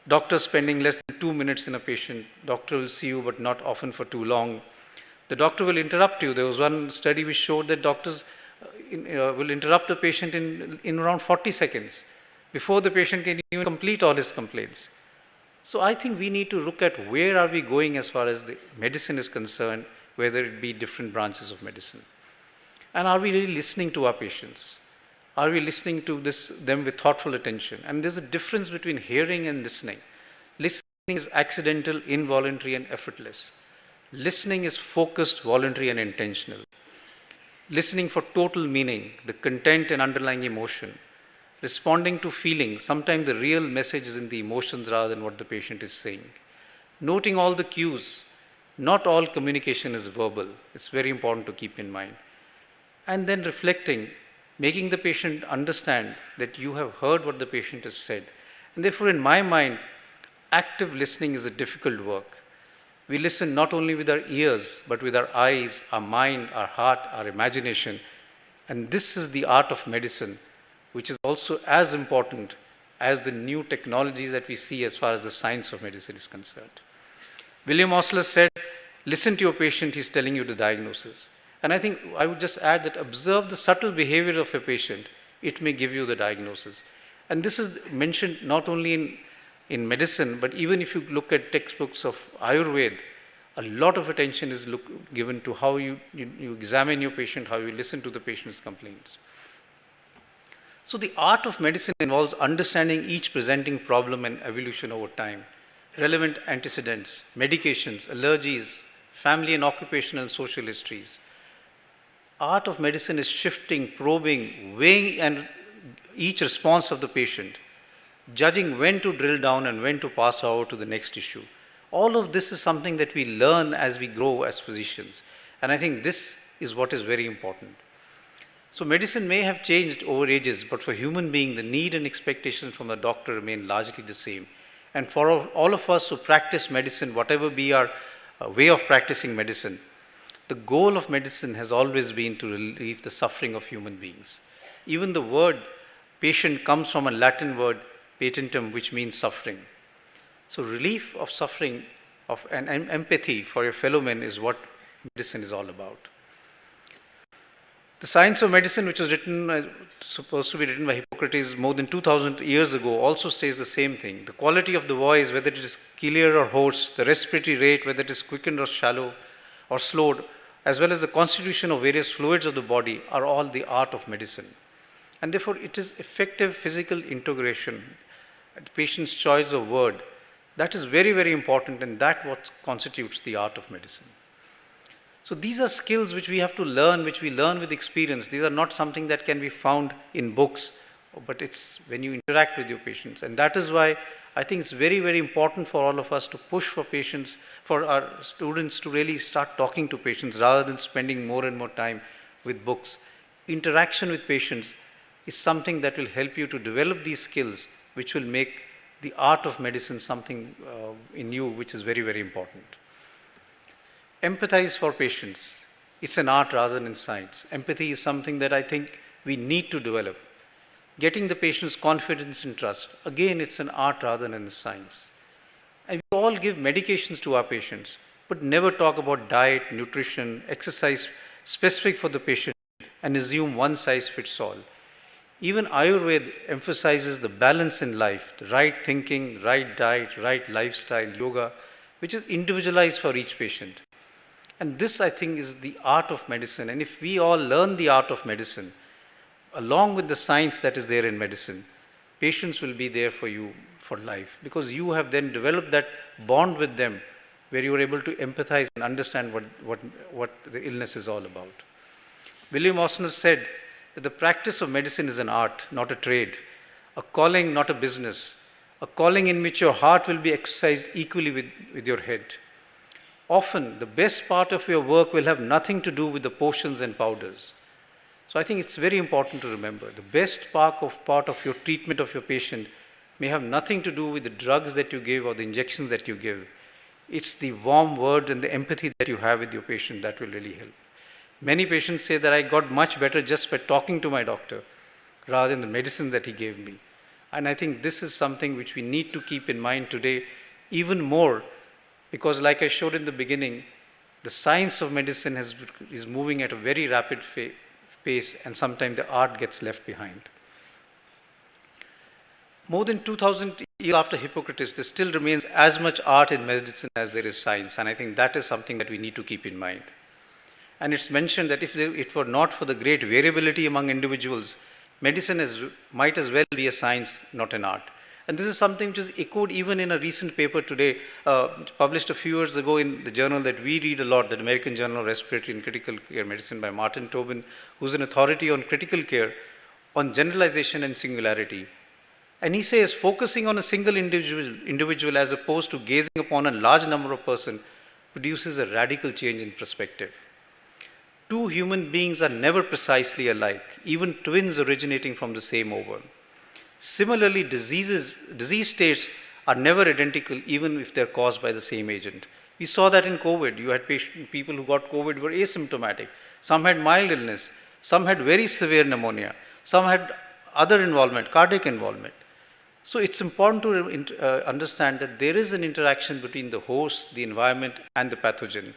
Doctors spending less than 2 minutes in a patient. Doctor will see you, but not often for too long. The doctor will interrupt you. There was one study which showed that doctors will interrupt a patient in around 40 seconds before the patient can even complete all his complaints. So I think we need to look at where are we going as far as the medicine is concerned, whether it be different branches of medicine. And are we really listening to our patients? Are we listening to them with thoughtful attention? And there's a difference between hearing and listening. Listening is accidental, involuntary, and effortless. Listening is focused, voluntary, and intentional. Listening for total meaning, the content and underlying emotion. Responding to feeling, sometimes the real message is in the emotions rather than what the patient is saying. Noting all the cues. Not all communication is verbal. It's very important to keep in mind. And then reflecting, making the patient understand that you have heard what the patient has said. And therefore, in my mind, active listening is a difficult work. We listen not only with our ears, but with our eyes, our mind, our heart, our imagination. And this is the art of medicine, which is also as important as the new technologies that we see as far as the science of medicine is concerned. William Osler said, listen to your patient, he's telling you the diagnosis. And I think I would just add that observe the subtle behavior of a patient, it may give you the diagnosis. And this is mentioned not only in medicine, but even if you look at textbooks of Ayurveda, a lot of attention is given to how you examine your patient, how you listen to the patient's complaints. So the art of medicine involves understanding each presenting problem and evolution over time, relevant antecedents, medications, allergies, family and occupational and social histories. Art of medicine is shifting, probing, weighing and each response of the patient, judging when to drill down and when to pass over to the next issue. All of this is something that we learn as we grow as physicians. And I think this is what is very important. So medicine may have changed over ages, but for human being, the need and expectations from the doctor remain largely the same. And for all of us who practice medicine, whatever be our way of practicing medicine, the goal of medicine has always been to relieve the suffering of human beings. Even the word patient comes from a Latin word, patentum, which means suffering. So relief of suffering and empathy for your fellow men is what medicine is all about. The science of medicine, which was supposed to be written by Hippocrates more than 2000 years ago, also says the same thing. The quality of the voice, whether it is clear or hoarse, the respiratory rate, whether it is quickened or shallow or slowed, as well as the constitution of various fluids of the body, are all the art of medicine. And therefore, it is effective physical integration, the patient's choice of word, that is very, very important, and that what constitutes the art of medicine. So these are skills which we have to learn, which we learn with experience. These are not something that can be found in books, but it's when you interact with your patients. And that is why I think it's very, very important for all of us to push for patients, for our students to really start talking to patients rather than spending more and more time with books. Interaction with patients is something that will help you to develop these skills, which will make the art of medicine something in you, which is very, very important. Empathize for patients. It's an art rather than science. Empathy is something that I think we need to develop. Getting the patient's confidence and trust. Again, it's an art rather than a science. And we all give medications to our patients, but never talk about diet, nutrition, exercise specific for the patient and assume one size fits all. Even Ayurveda emphasizes the balance in life, the right thinking, right diet, right lifestyle, yoga, which is individualized for each patient. And this, I think, is the art of medicine. And if we all learn the art of medicine, along with the science that is there in medicine, patients will be there for you for life, because you have then developed that bond with them where you are able to empathize and understand what the illness is all about. William Osner said that the practice of medicine is an art, not a trade, a calling, not a business, a calling in which your heart will be exercised equally with your head. Often, the best part of your work will have nothing to do with the potions and powders. So I think it's very important to remember, the best part of your treatment of your patient may have nothing to do with the drugs that you give or the injections that you give. It's the warm word and the empathy that you have with your patient that will really help. Many patients say that I got much better just by talking to my doctor rather than the medicines that he gave me. And I think this is something which we need to keep in mind today even more, because like I showed in the beginning, the science of medicine is moving at a very rapid pace, and sometimes the art gets left behind. More than 2000 years after Hippocrates, there still remains as much art in medicine as there is science, and I think that is something that we need to keep in mind. And it's mentioned that if it were not for the great variability among individuals, medicine might as well be a science, not an art. And this is something which is echoed even in a recent paper today, published a few years ago in the journal that we read a lot, the American Journal of Respiratory and Critical Care Medicine by Martin Tobin, who's an authority on critical care, on generalization and singularity. And he says focusing on a single individual as opposed to gazing upon a large number of persons produces a radical change in perspective. Two human beings are never precisely alike, even twins originating from the same ovum. Similarly, disease states are never identical, even if they're caused by the same agent. We saw that in COVID. You had people who got COVID were asymptomatic. Some had mild illness. Some had very severe pneumonia. Some had other involvement, cardiac involvement. So it's important to understand that there is an interaction between the host, the environment, and the pathogen.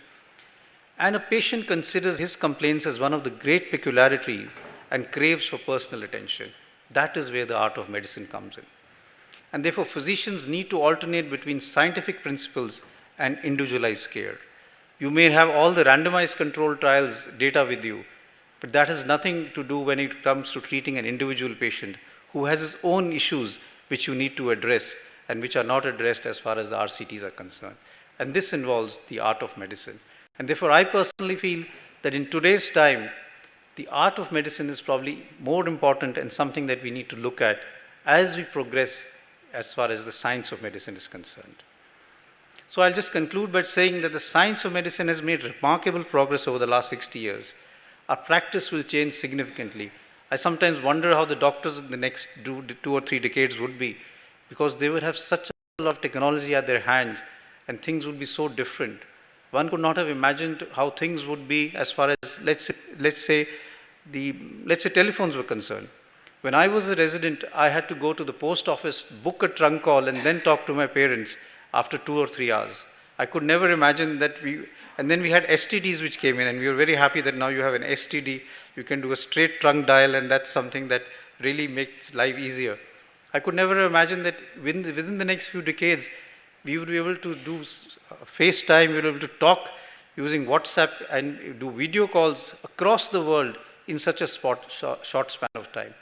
And a patient considers his complaints as one of the great peculiarities and craves for personal attention. That is where the art of medicine comes in. And therefore, physicians need to alternate between scientific principles and individualized care. You may have all the randomized controlled trials data with you, but that has nothing to do when it comes to treating an individual patient who has his own issues which you need to address and which are not addressed as far as the RCTs are concerned. And this involves the art of medicine. And therefore, I personally feel that in today's time, the art of medicine is probably more important and something that we need to look at as we progress as far as the science of medicine is concerned. So I'll just conclude by saying that the science of medicine has made remarkable progress over the last 60 years. Our practice will change significantly. I sometimes wonder how the doctors in the next 2 or 3 decades would be, because they would have such a lot of technology at their hands and things would be so different. One could not have imagined how things would be as far as, let's say telephones were concerned. When I was a resident, I had to go to the post office, book a trunk call, and then talk to my parents after 2 or 3 hours. I could never imagine that and then we had STDs which came in, and we were very happy that now you have an STD, you can do a straight trunk dial, and that's something that really makes life easier. I could never imagine that within the next few decades, we would be able to do FaceTime, we would be able to talk using WhatsApp and do video calls across the world in such a short span of time.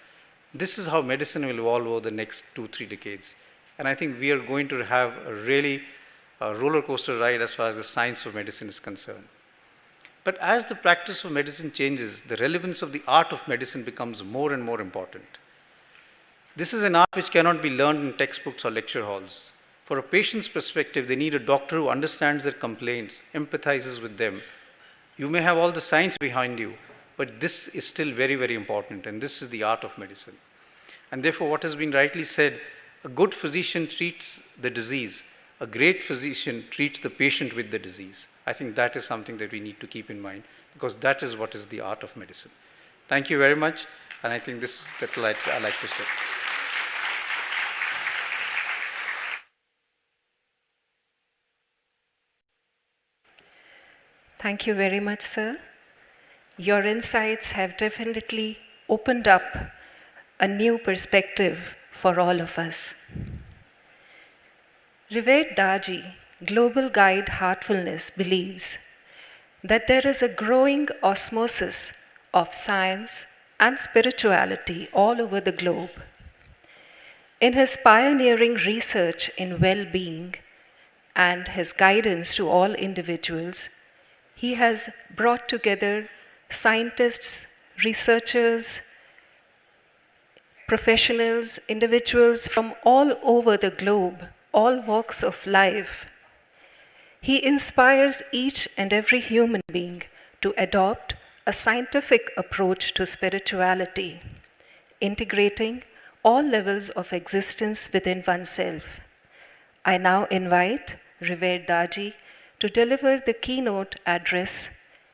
This is how medicine will evolve over the next 2-3 decades. And I think we are going to have a really roller coaster ride as far as the science of medicine is concerned. But as the practice of medicine changes, the relevance of the art of medicine becomes more and more important. This is an art which cannot be learned in textbooks or lecture halls. For a patient's perspective, they need a doctor who understands their complaints, empathizes with them. You may have all the science behind you, but this is still very, very important, and this is the art of medicine. And therefore, what has been rightly said, a good physician treats the disease. A great physician treats the patient with the disease. I think that is something that we need to keep in mind, because that is what is the art of medicine. Thank you very much, and I think this is what I like to say. Thank you very much, sir. Your insights have definitely opened up a new perspective for all of us. Revered Daaji, Global Guide Heartfulness, believes that there is a growing osmosis of science and spirituality all over the globe. In his pioneering research in well-being and his guidance to all individuals, he has brought together scientists, researchers, professionals, individuals from all over the globe, all walks of life. He inspires each and every human being to adopt a scientific approach to spirituality, integrating all levels of existence within oneself. I now invite Revered Daaji to deliver the keynote address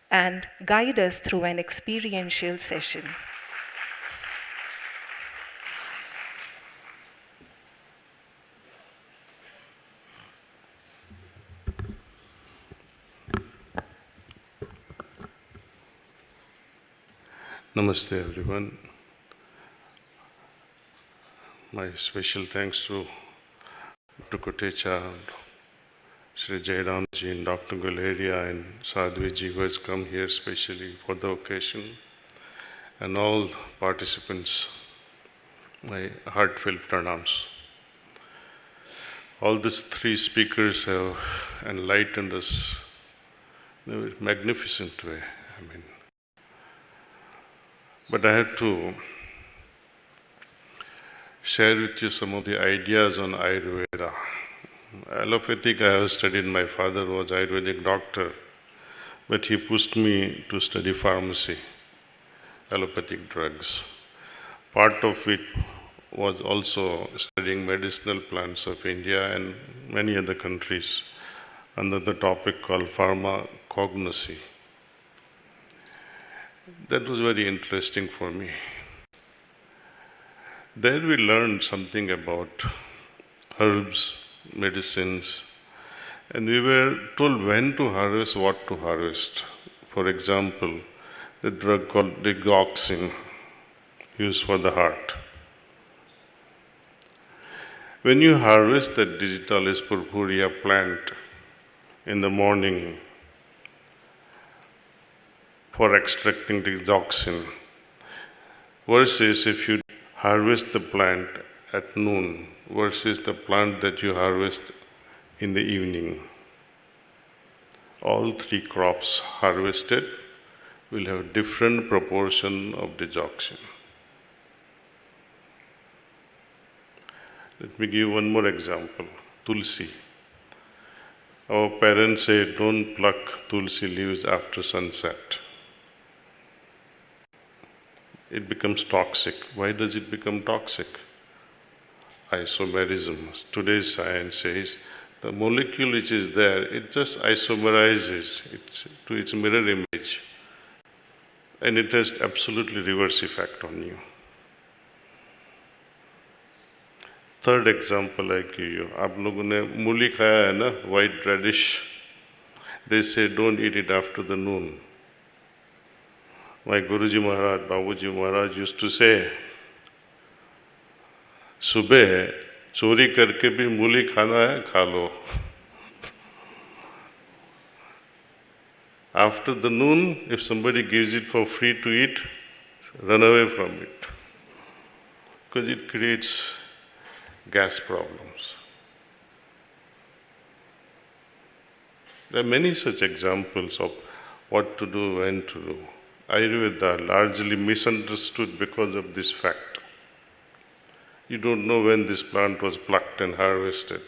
and guide us through an experiential session. Namaste everyone. My special thanks to Dr. Kotecha, Sri Jairamji and Dr. Guleria and Sadhviji who has come here specially for the occasion, and all participants, my heartfelt pranams. All these three speakers have enlightened us in a magnificent way. But I have to share with you some of the ideas on Ayurveda. Allopathic I have studied, my father was Ayurvedic doctor, but he pushed me to study pharmacy, allopathic drugs. Part of it was also studying medicinal plants of India and many other countries under the topic called pharmacognosy. That was very interesting for me. There we learned something about herbs, medicines, and we were told when to harvest, what to harvest. For example, the drug called digoxin, used for the heart. When you harvest the Digitalis purpurea plant in the morning for extracting digoxin, versus if you harvest the plant at noon versus the plant that you harvest in the evening, all three crops harvested will have different proportion of digoxin. Let me give one more example. Tulsi. Our parents say don't pluck tulsi leaves after sunset. It becomes toxic. Why does it become toxic? Isomerism. Today's science says the molecule which is there, it just isomerizes to its mirror image, and it has absolutely reverse effect on you. Third example I give you. आप लोगों ने मूली खाया है ना, white radish. They say don't eat it after the noon. My Guruji Maharaj, Babuji Maharaj used to say, सुबह चोरी करके भी मूली खाना है, खा लो. After the noon, if somebody gives it for free to eat, run away from it, because it creates gas problems. There are many such examples of what to do, when to do. Ayurveda largely misunderstood because of this fact. You don't know when this plant was plucked and harvested.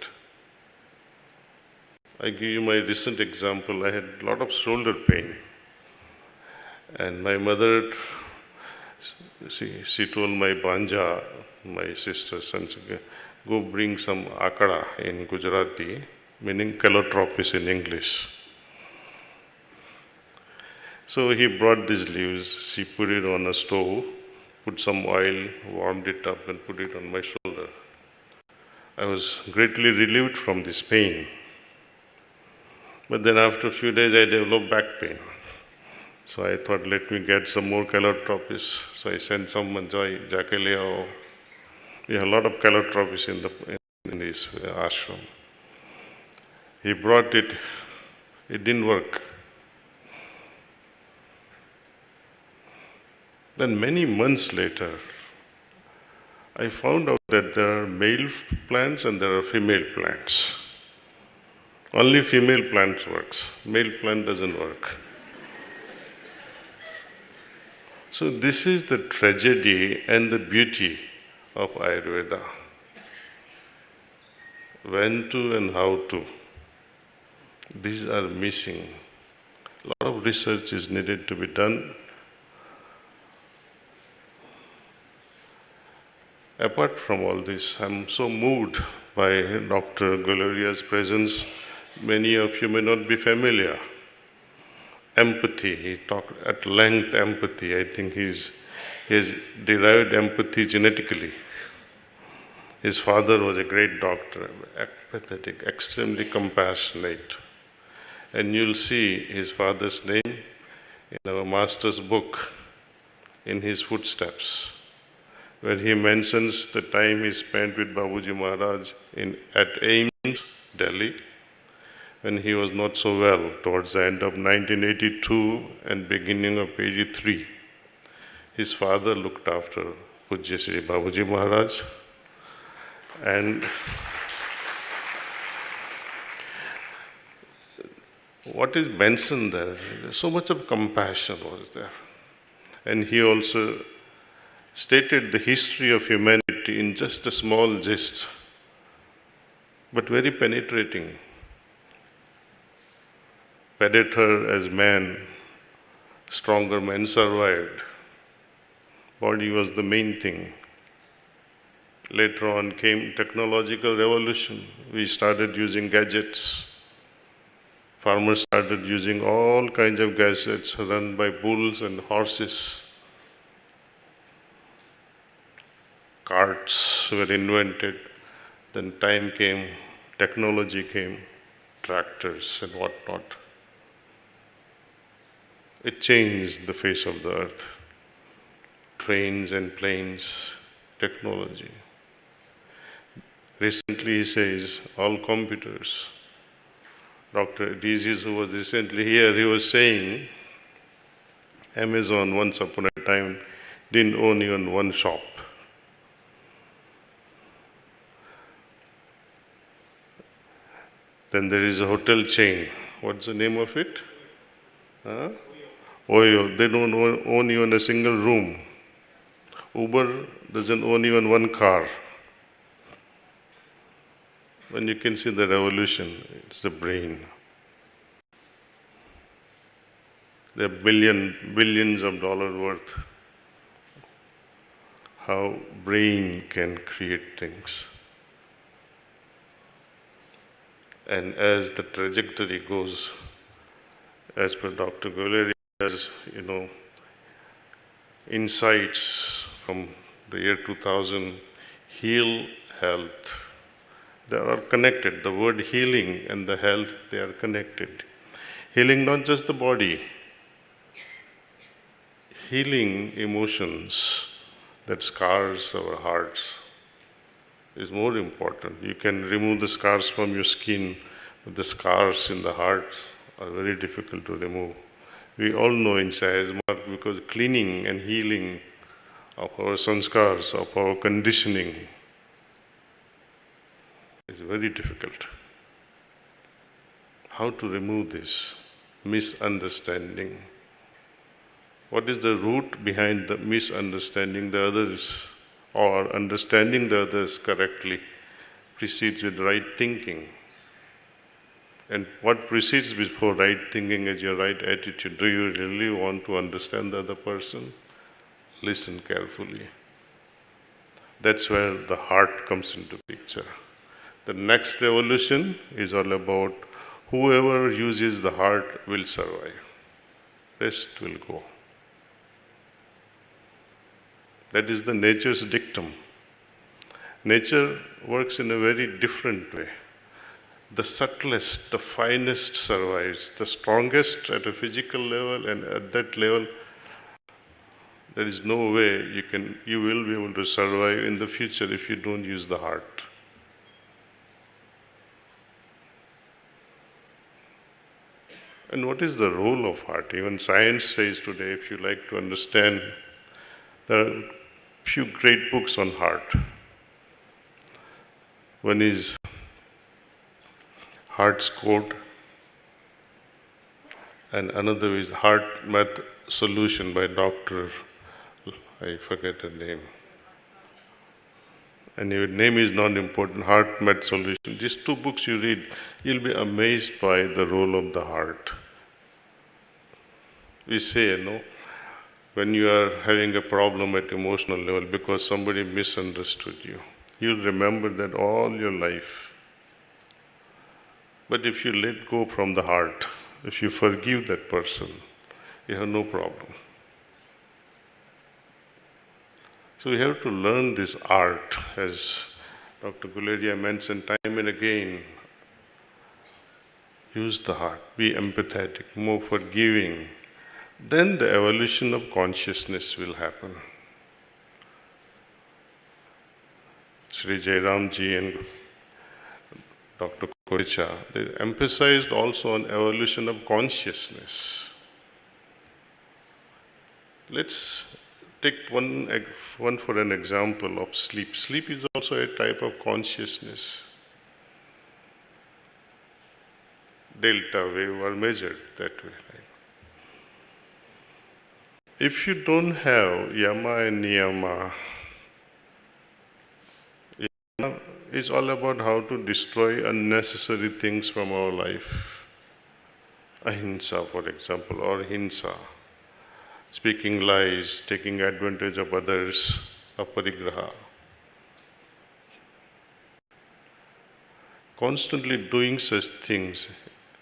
I give you my recent example. I had a lot of shoulder pain. And my mother, she told my banja, my sister, son, go bring some akada in Gujarati, meaning calotropis in English. So he brought these leaves, she put it on a stove, put some oil, warmed it up and put it on my shoulder. I was greatly relieved from this pain. But then after a few days I developed back pain. So I thought, let me get some more calotropis. So I sent someone, Joy, Jakeleo. We have a lot of calotropis in this ashram. He brought it. It didn't work. Then many months later, I found out that there are male plants and there are female plants. Only female plants works. Male plant doesn't work. So this is the tragedy and the beauty of Ayurveda. When to and how to. These are missing. A lot of research is needed to be done. Apart from all this, I'm so moved by Dr. Galeria's presence. Many of you may not be familiar. Empathy, he talked at length empathy. I think he's derived empathy genetically. His father was a great doctor, empathetic, extremely compassionate. And you'll see his father's name in our master's book, In His Footsteps, where he mentions the time he spent with Babuji Maharaj at AIIMS, Delhi, when he was not so well, towards the end of 1982 and beginning of 83. His father looked after Pujya Sri Babuji Maharaj, and what is mentioned there, so much of compassion was there. And he also stated the history of humanity in just a small gist, but very penetrating. Predator as man, stronger men survived. Body was the main thing. Later on came technological revolution. We started using gadgets. Farmers started using all kinds of gadgets run by bulls and horses. Carts were invented. Then time came, technology came, tractors and whatnot. It changed the face of the earth. Trains and planes, technology. Recently he says, all computers. Dr. Daaji, who was recently here, he was saying, Amazon once upon a time didn't own even one shop. Then there is a hotel chain. What's the name of it? Huh? Oyo, they don't own even a single room. Uber doesn't own even one car. When you can see the revolution, it's the brain. There are billions of dollars worth. How brain can create things. And as the trajectory goes, as per Dr. Goleri, as insights from the year 2000, heal, health, they are connected. The word healing and the health, they are connected. Healing not just the body, healing emotions that scars our hearts is more important. You can remove the scars from your skin, but the scars in the heart are very difficult to remove. We all know in Sahaj Marg, because cleaning and healing of our sanskars, of our conditioning, is very difficult. How to remove this misunderstanding? What is the root behind the misunderstanding the others, or understanding the others correctly precedes with right thinking? And what precedes before right thinking is your right attitude. Do you really want to understand the other person? Listen carefully. That's where the heart comes into picture. The next revolution is all about whoever uses the heart will survive. Rest will go. That is the nature's dictum. Nature works in a very different way. the subtlest, the finest survives. The strongest at a physical level, and at that level, there is no way you will be able to survive in the future if you don't use the heart. And what is the role of heart? Even science says today, if you like to understand, there are few great books on heart. One is Heart's Code, and another is Heart Math Solution by Dr. I forget the name. And your name is not important, Heart Math Solution. These two books you read, you'll be amazed by the role of the heart. We say, when you are having a problem at emotional level because somebody misunderstood you, you'll remember that all your life. But if you let go from the heart, if you forgive that person, you have no problem. So we have to learn this art, as Dr. Guleria mentioned time and again. Use the heart, be empathetic, more forgiving. Then the evolution of consciousness will happen. Sri Jairamji and Dr. Korecha, they emphasized also on evolution of consciousness. Let's take one for an example of sleep. Sleep is also a type of consciousness. Delta wave are measured that way. If you don't have yama and niyama, yama is all about how to destroy unnecessary things from our life. Ahimsa, for example, or hinsa. Speaking lies, taking advantage of others, aparigraha. Constantly doing such things,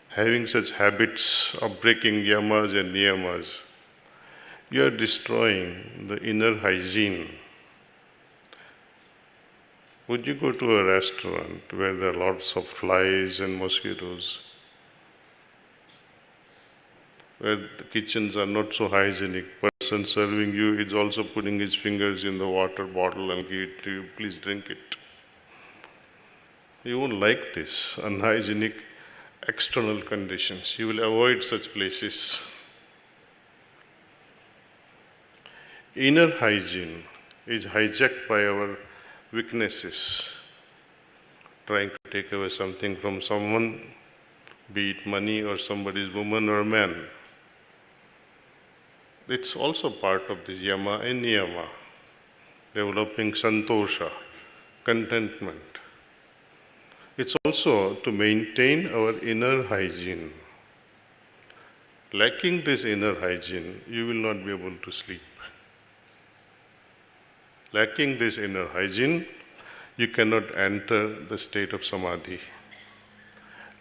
having such habits of breaking yamas and niyamas, you are destroying the inner hygiene. Would you go to a restaurant where there are lots of flies and mosquitoes, where the kitchens are not so hygienic? Person serving you is also putting his fingers in the water bottle and give it to you, please drink it. You won't like this unhygienic external conditions. You will avoid such places. Inner hygiene is hijacked by our weaknesses, trying to take away something from someone, be it money or somebody's woman or man. It's also part of the yama and niyama, developing santosha, contentment. It's also to maintain our inner hygiene. Lacking this inner hygiene, you will not be able to sleep. Lacking this inner hygiene, you cannot enter the state of samadhi.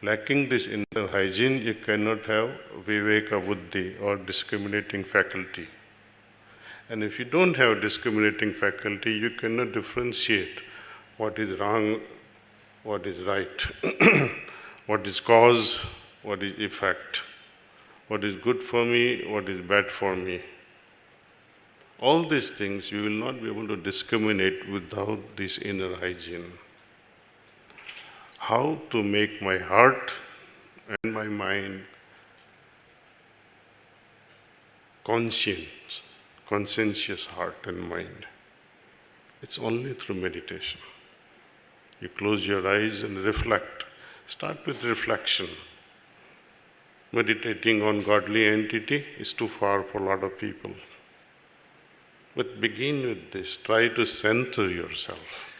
Lacking this inner hygiene, you cannot have viveka buddhi or discriminating faculty. And if you don't have discriminating faculty, you cannot differentiate what is wrong, what is right, what is cause, what is effect, what is good for me, what is bad for me. All these things you will not be able to discriminate without this inner hygiene. How to make my heart and my mind conscientious heart and mind? It's only through meditation. You close your eyes and reflect. Start with reflection. Meditating on godly entity is too far for a lot of people. But begin with this. Try to center yourself.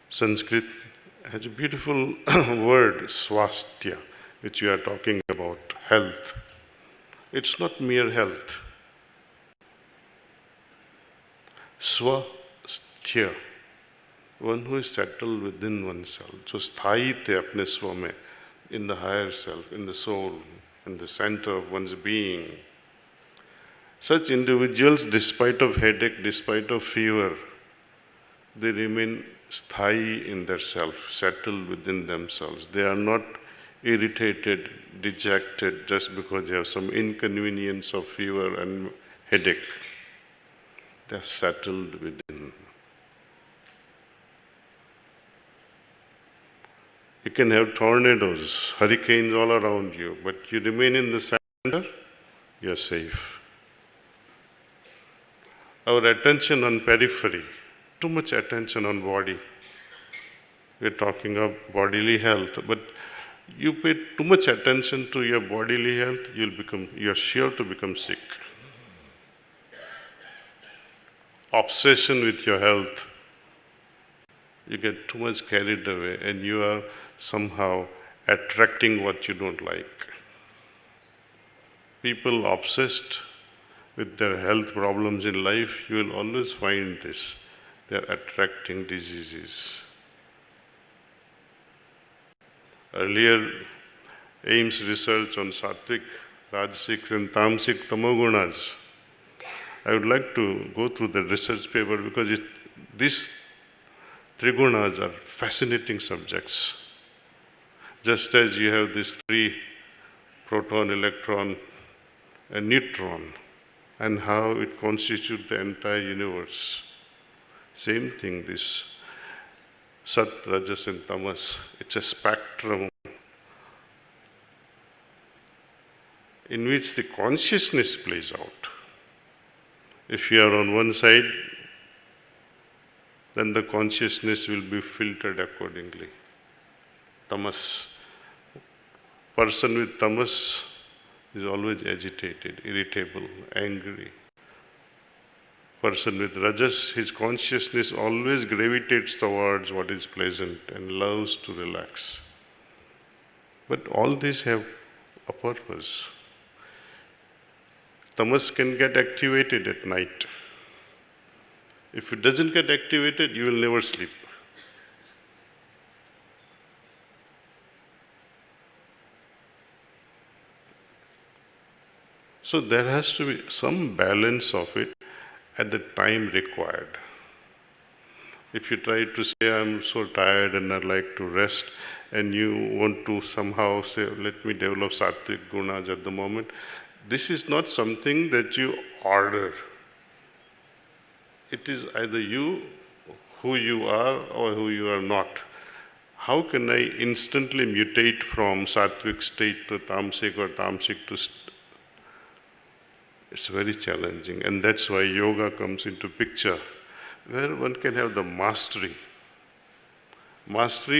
Sanskrit has a beautiful word, swasthya, which we are talking about, health. It's not mere health. Swasthya, one who is settled within oneself. So sthayite apne swa mein, in the higher self, in the soul, in the center of one's being. Such individuals, despite of headache, despite of fever, they remain sthayi in their self, settled within themselves. They are not irritated, dejected just because they have some inconvenience of fever and headache. They are settled within. You can have tornadoes, hurricanes all around you, but you remain in the center, you are safe. Our attention on periphery, too much attention on body. We're talking of bodily health, but you pay too much attention to your bodily health, you're sure to become sick. Obsession with your health, you get too much carried away and you are somehow attracting what you don't like. People obsessed with their health problems in life, you will always find this. They are attracting diseases. Earlier, AIMS research on sattvic, rajasic and tamasic tamogunas. I would like to go through the research paper because these trigunas are fascinating subjects. Just as you have these three, proton, electron, and neutron, and how it constitutes the entire universe. Same thing, this Sat, Rajas and Tamas, it's a spectrum in which the consciousness plays out. If you are on one side, then the consciousness will be filtered accordingly. Tamas. Person with tamas is always agitated, irritable, angry. Person with rajas, his consciousness always gravitates towards what is pleasant and loves to relax. But all these have a purpose. Tamas can get activated at night. If it doesn't get activated, you will never sleep. So there has to be some balance of it at the time required. If you try to say, I'm so tired and I'd like to rest, and you want to somehow say, let me develop sattvic gunas at the moment, this is not something that you order. It is either you, who you are, or who you are not. How can I instantly mutate from sattvic state to tamasic or tamasic to It's very challenging, and that's why yoga comes into picture, where one can have the mastery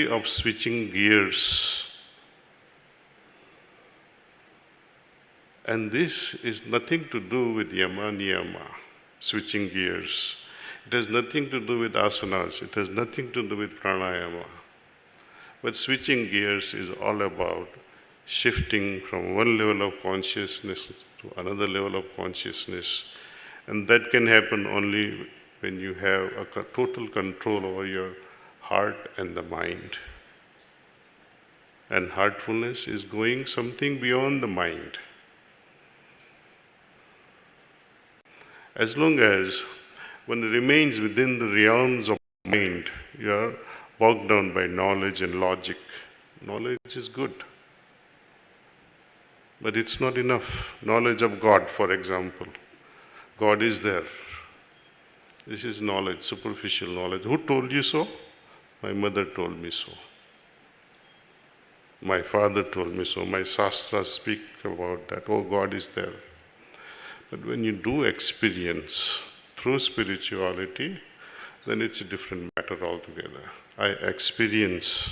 of switching gears. And this is nothing to do with yama niyama, switching gears. It has nothing to do with asanas, it has nothing to do with pranayama. But switching gears is all about shifting from one level of consciousness to another level of consciousness. And that can happen only when you have a total control over your heart and the mind. And heartfulness is going something beyond the mind. As long as one remains within the realms of mind, you are bogged down by knowledge and logic. Knowledge is good, but it's not enough. Knowledge of God, for example. God is there. This is knowledge, superficial knowledge. Who told you so? My mother told me so. My father told me so. My sastras speak about that. Oh, God is there. But when you do experience through spirituality, then it's a different matter altogether. I experience.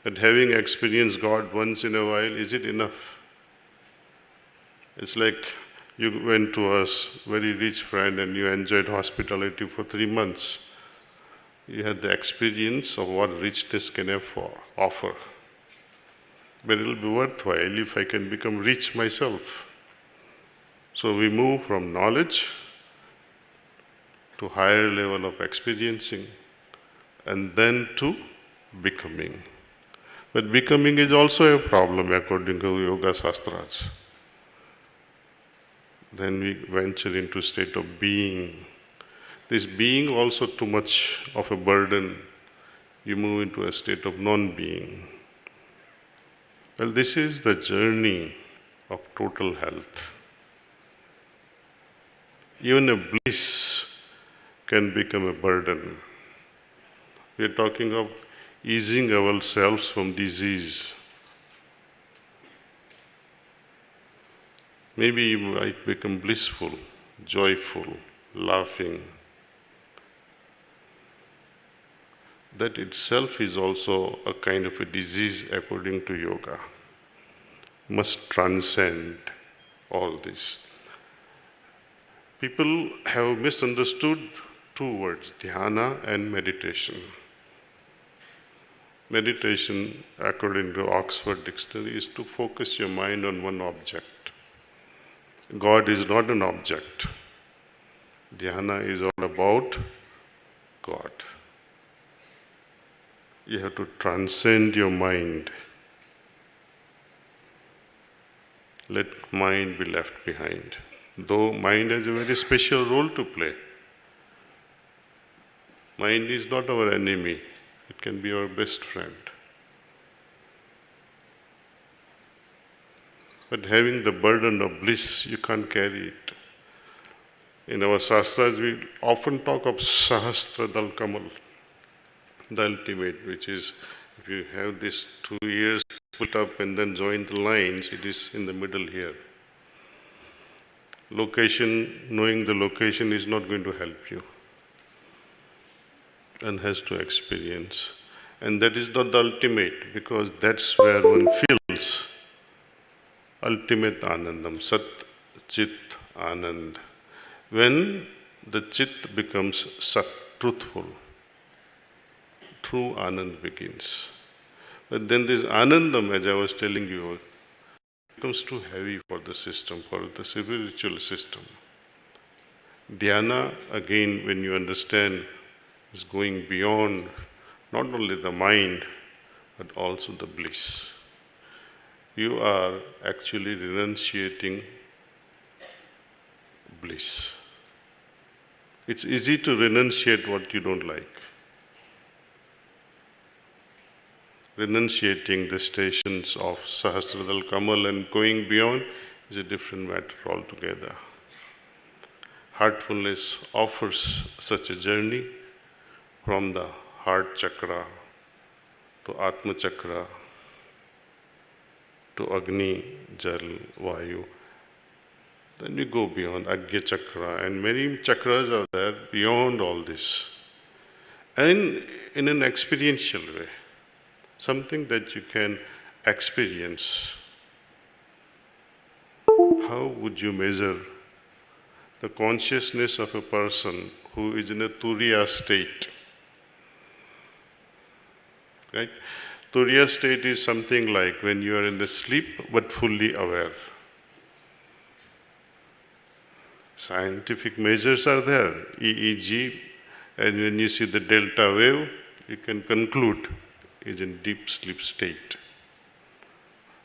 But having experienced God once in a while, is it enough? It's like you went to a very rich friend and you enjoyed hospitality for 3 months. You had the experience of what richness can offer. But it will be worthwhile if I can become rich myself. So we move from knowledge to higher level of experiencing, and then to becoming. But becoming is also a problem according to Yoga Shastras. Then we venture into state of being. This being also too much of a burden, you move into a state of non-being. Well, this is the journey of total health. Even a bliss can become a burden. We are talking of easing ourselves from disease. Maybe you might become blissful, joyful, laughing. That itself is also a kind of a disease according to yoga. Must transcend all this. People have misunderstood two words, dhyana and meditation. Meditation, according to Oxford Dictionary, is to focus your mind on one object. God is not an object. Dhyana is all about God. You have to transcend your mind. Let mind be left behind. Though mind has a very special role to play. Mind is not our enemy. It can be our best friend. But having the burden of bliss, you can't carry it. In our Shastras, we often talk of Sahasradal Kamal, the ultimate, which is, if you have these 2 ears put up and then join the lines, it is in the middle here. Location, knowing the location is not going to help you. One has to experience. And that is not the ultimate, because that's where one feels ultimate Anandam, Sat Chit Anand. When the Chit becomes Sat, truthful, true Anand begins. But then this Anandam, as I was telling you, becomes too heavy for the system, for the spiritual system. Dhyana, again, when you understand, is going beyond not only the mind, but also the bliss. You are actually renunciating bliss. It's easy to renunciate what you don't like. Renunciating the stations of Sahasradal Kamal and going beyond is a different matter altogether. Heartfulness offers such a journey from the heart chakra to Atma chakra to Agni, Jal, Vayu. Then we go beyond Agya chakra, and many chakras are there beyond all this. And in an experiential way, something that you can experience. How would you measure the consciousness of a person who is in a turiya state? Right? Turiya state is something like when you are in the sleep but fully aware. Scientific measures are there, EEG, and when you see the delta wave, you can conclude is in deep sleep state.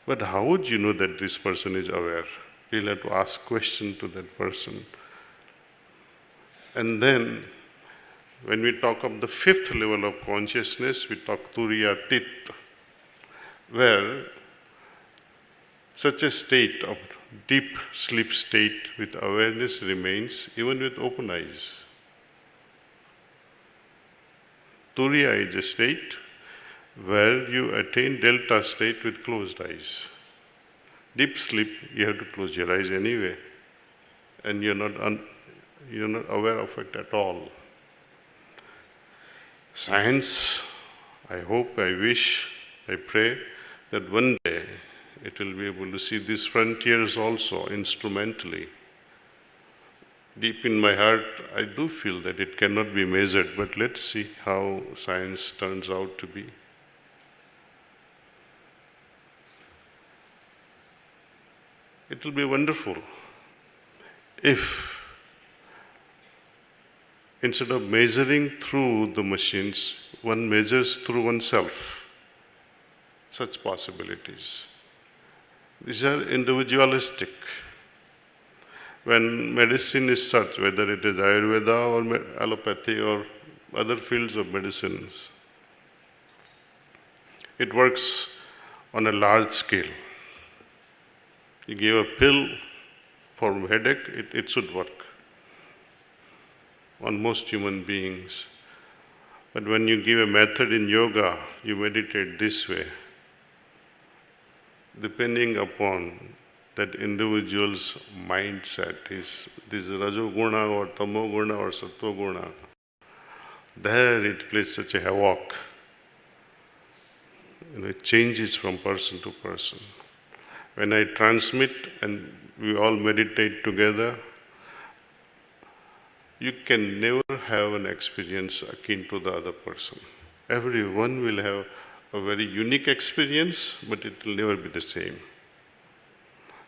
But how would you know that this person is aware? You'll have to ask question to that person. And then, when we talk of the fifth level of consciousness, we talk Turiyatit, where such a state of deep sleep state with awareness remains even with open eyes. Turiya is a state where you attain delta state with closed eyes. Deep sleep, you have to close your eyes anyway, and you're not aware of it at all. Science, I hope, I wish, I pray that one day it will be able to see these frontiers also instrumentally. Deep in my heart, I do feel that it cannot be measured, but let's see how science turns out to be. It will be wonderful if, instead of measuring through the machines, one measures through oneself. Such possibilities. These are individualistic. when medicine is such, whether it is Ayurveda or allopathy or other fields of medicines, it works on a large scale. You give a pill for headache, it should work on most human beings. But when you give a method in yoga, you meditate this way, depending upon that individual's mindset, is this Rajoguna or Tamoguna or Sattoguna, there it plays such a havoc. It changes from person to person. When I transmit and we all meditate together, you can never have an experience akin to the other person. Everyone will have a very unique experience, but it will never be the same.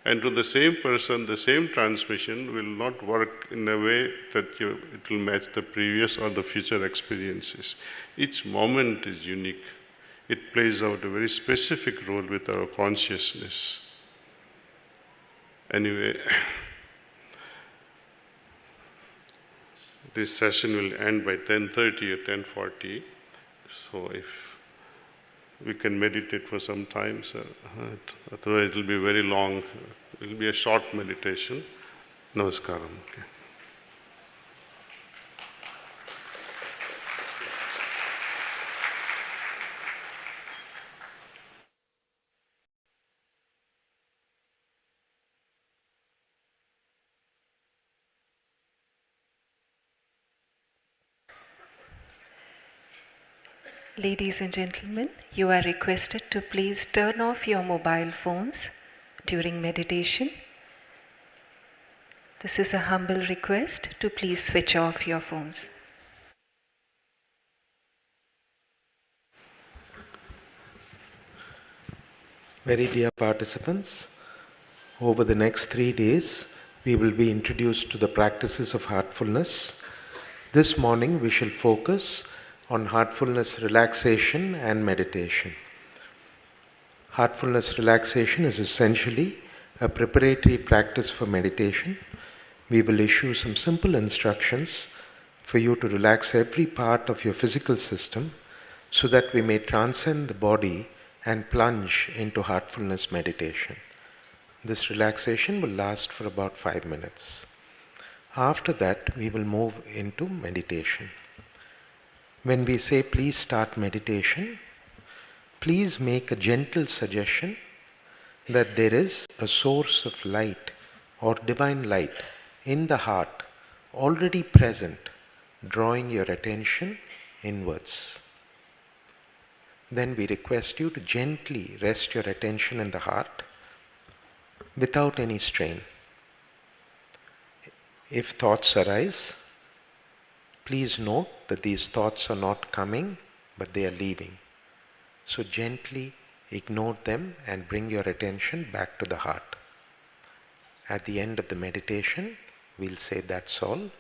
And to the same person, the same transmission will not work in a way that it will match the previous or the future experiences. Each moment is unique. It plays out a very specific role with our consciousness. Anyway, this session will end by 10:30 or 10:40. So if we can meditate for some time, sir. Otherwise it will be very long. It will be a short meditation. Namaskaram. Okay. Ladies and gentlemen, you are requested to please turn off your mobile phones during meditation. This is a humble request to please switch off your phones. Very dear participants, over the next 3 days, we will be introduced to the practices of heartfulness. This morning, we shall focus on heartfulness relaxation and meditation. Heartfulness relaxation is essentially a preparatory practice for meditation. We will issue some simple instructions for you to relax every part of your physical system so that we may transcend the body and plunge into heartfulness meditation. This relaxation will last for about 5 minutes. After that, we will move into meditation. When we say please start meditation, please make a gentle suggestion that there is a source of light or divine light in the heart already present, drawing your attention inwards. Then we request you to gently rest your attention in the heart without any strain. If thoughts arise, please note that these thoughts are not coming, but they are leaving. So gently ignore them and bring your attention back to the heart. At the end of the meditation, we'll say that's all.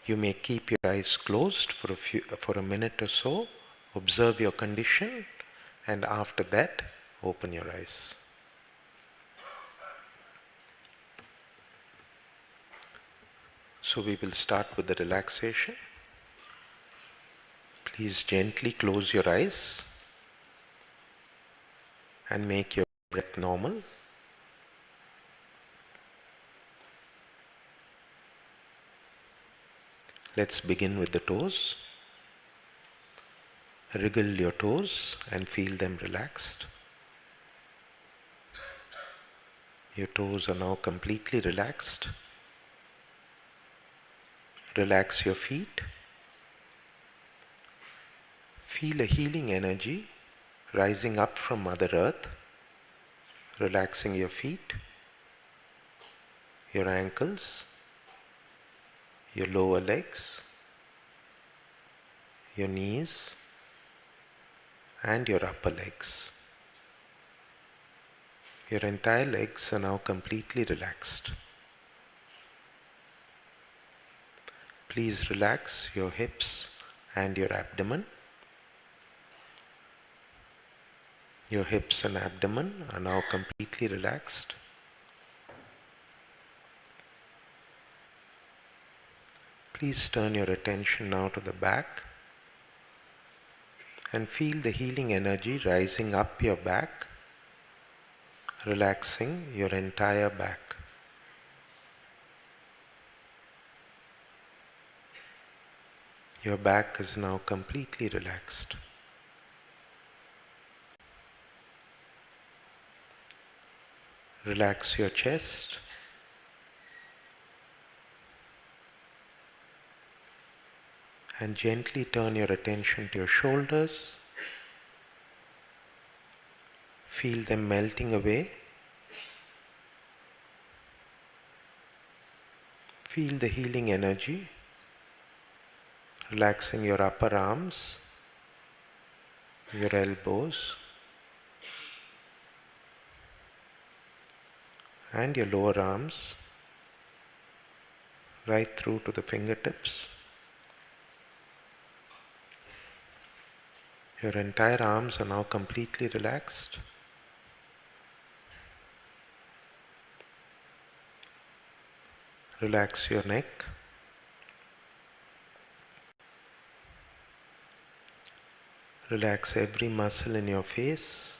You may keep your eyes closed for a minute or so, observe your condition, and after that, open your eyes. So we will start with the relaxation. Please gently close your eyes and make your breath normal. Let's begin with the toes. Wriggle your toes and feel them relaxed. Your toes are now completely relaxed. Relax your feet. Feel a healing energy rising up from Mother Earth, relaxing your feet, your ankles, your lower legs, your knees, and your upper legs. Your entire legs are now completely relaxed. Please relax your hips and your abdomen. Your hips and abdomen are now completely relaxed. Please turn your attention now to the back and feel the healing energy rising up your back, relaxing your entire back. Your back is now completely relaxed. Relax your chest. And gently turn your attention to your shoulders. Feel them melting away. Feel the healing energy relaxing your upper arms, your elbows, and your lower arms, right through to the fingertips. Your entire arms are now completely relaxed. Relax your neck. Relax every muscle in your face,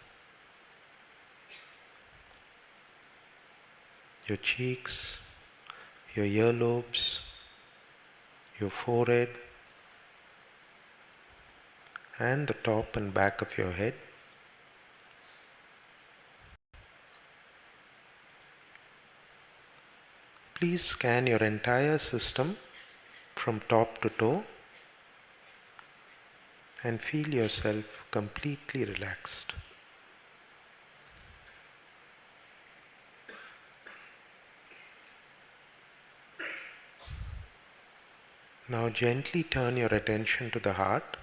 your cheeks, your earlobes, your forehead, and the top and back of your head. Please scan your entire system from top to toe and feel yourself completely relaxed. Now gently turn your attention to the heart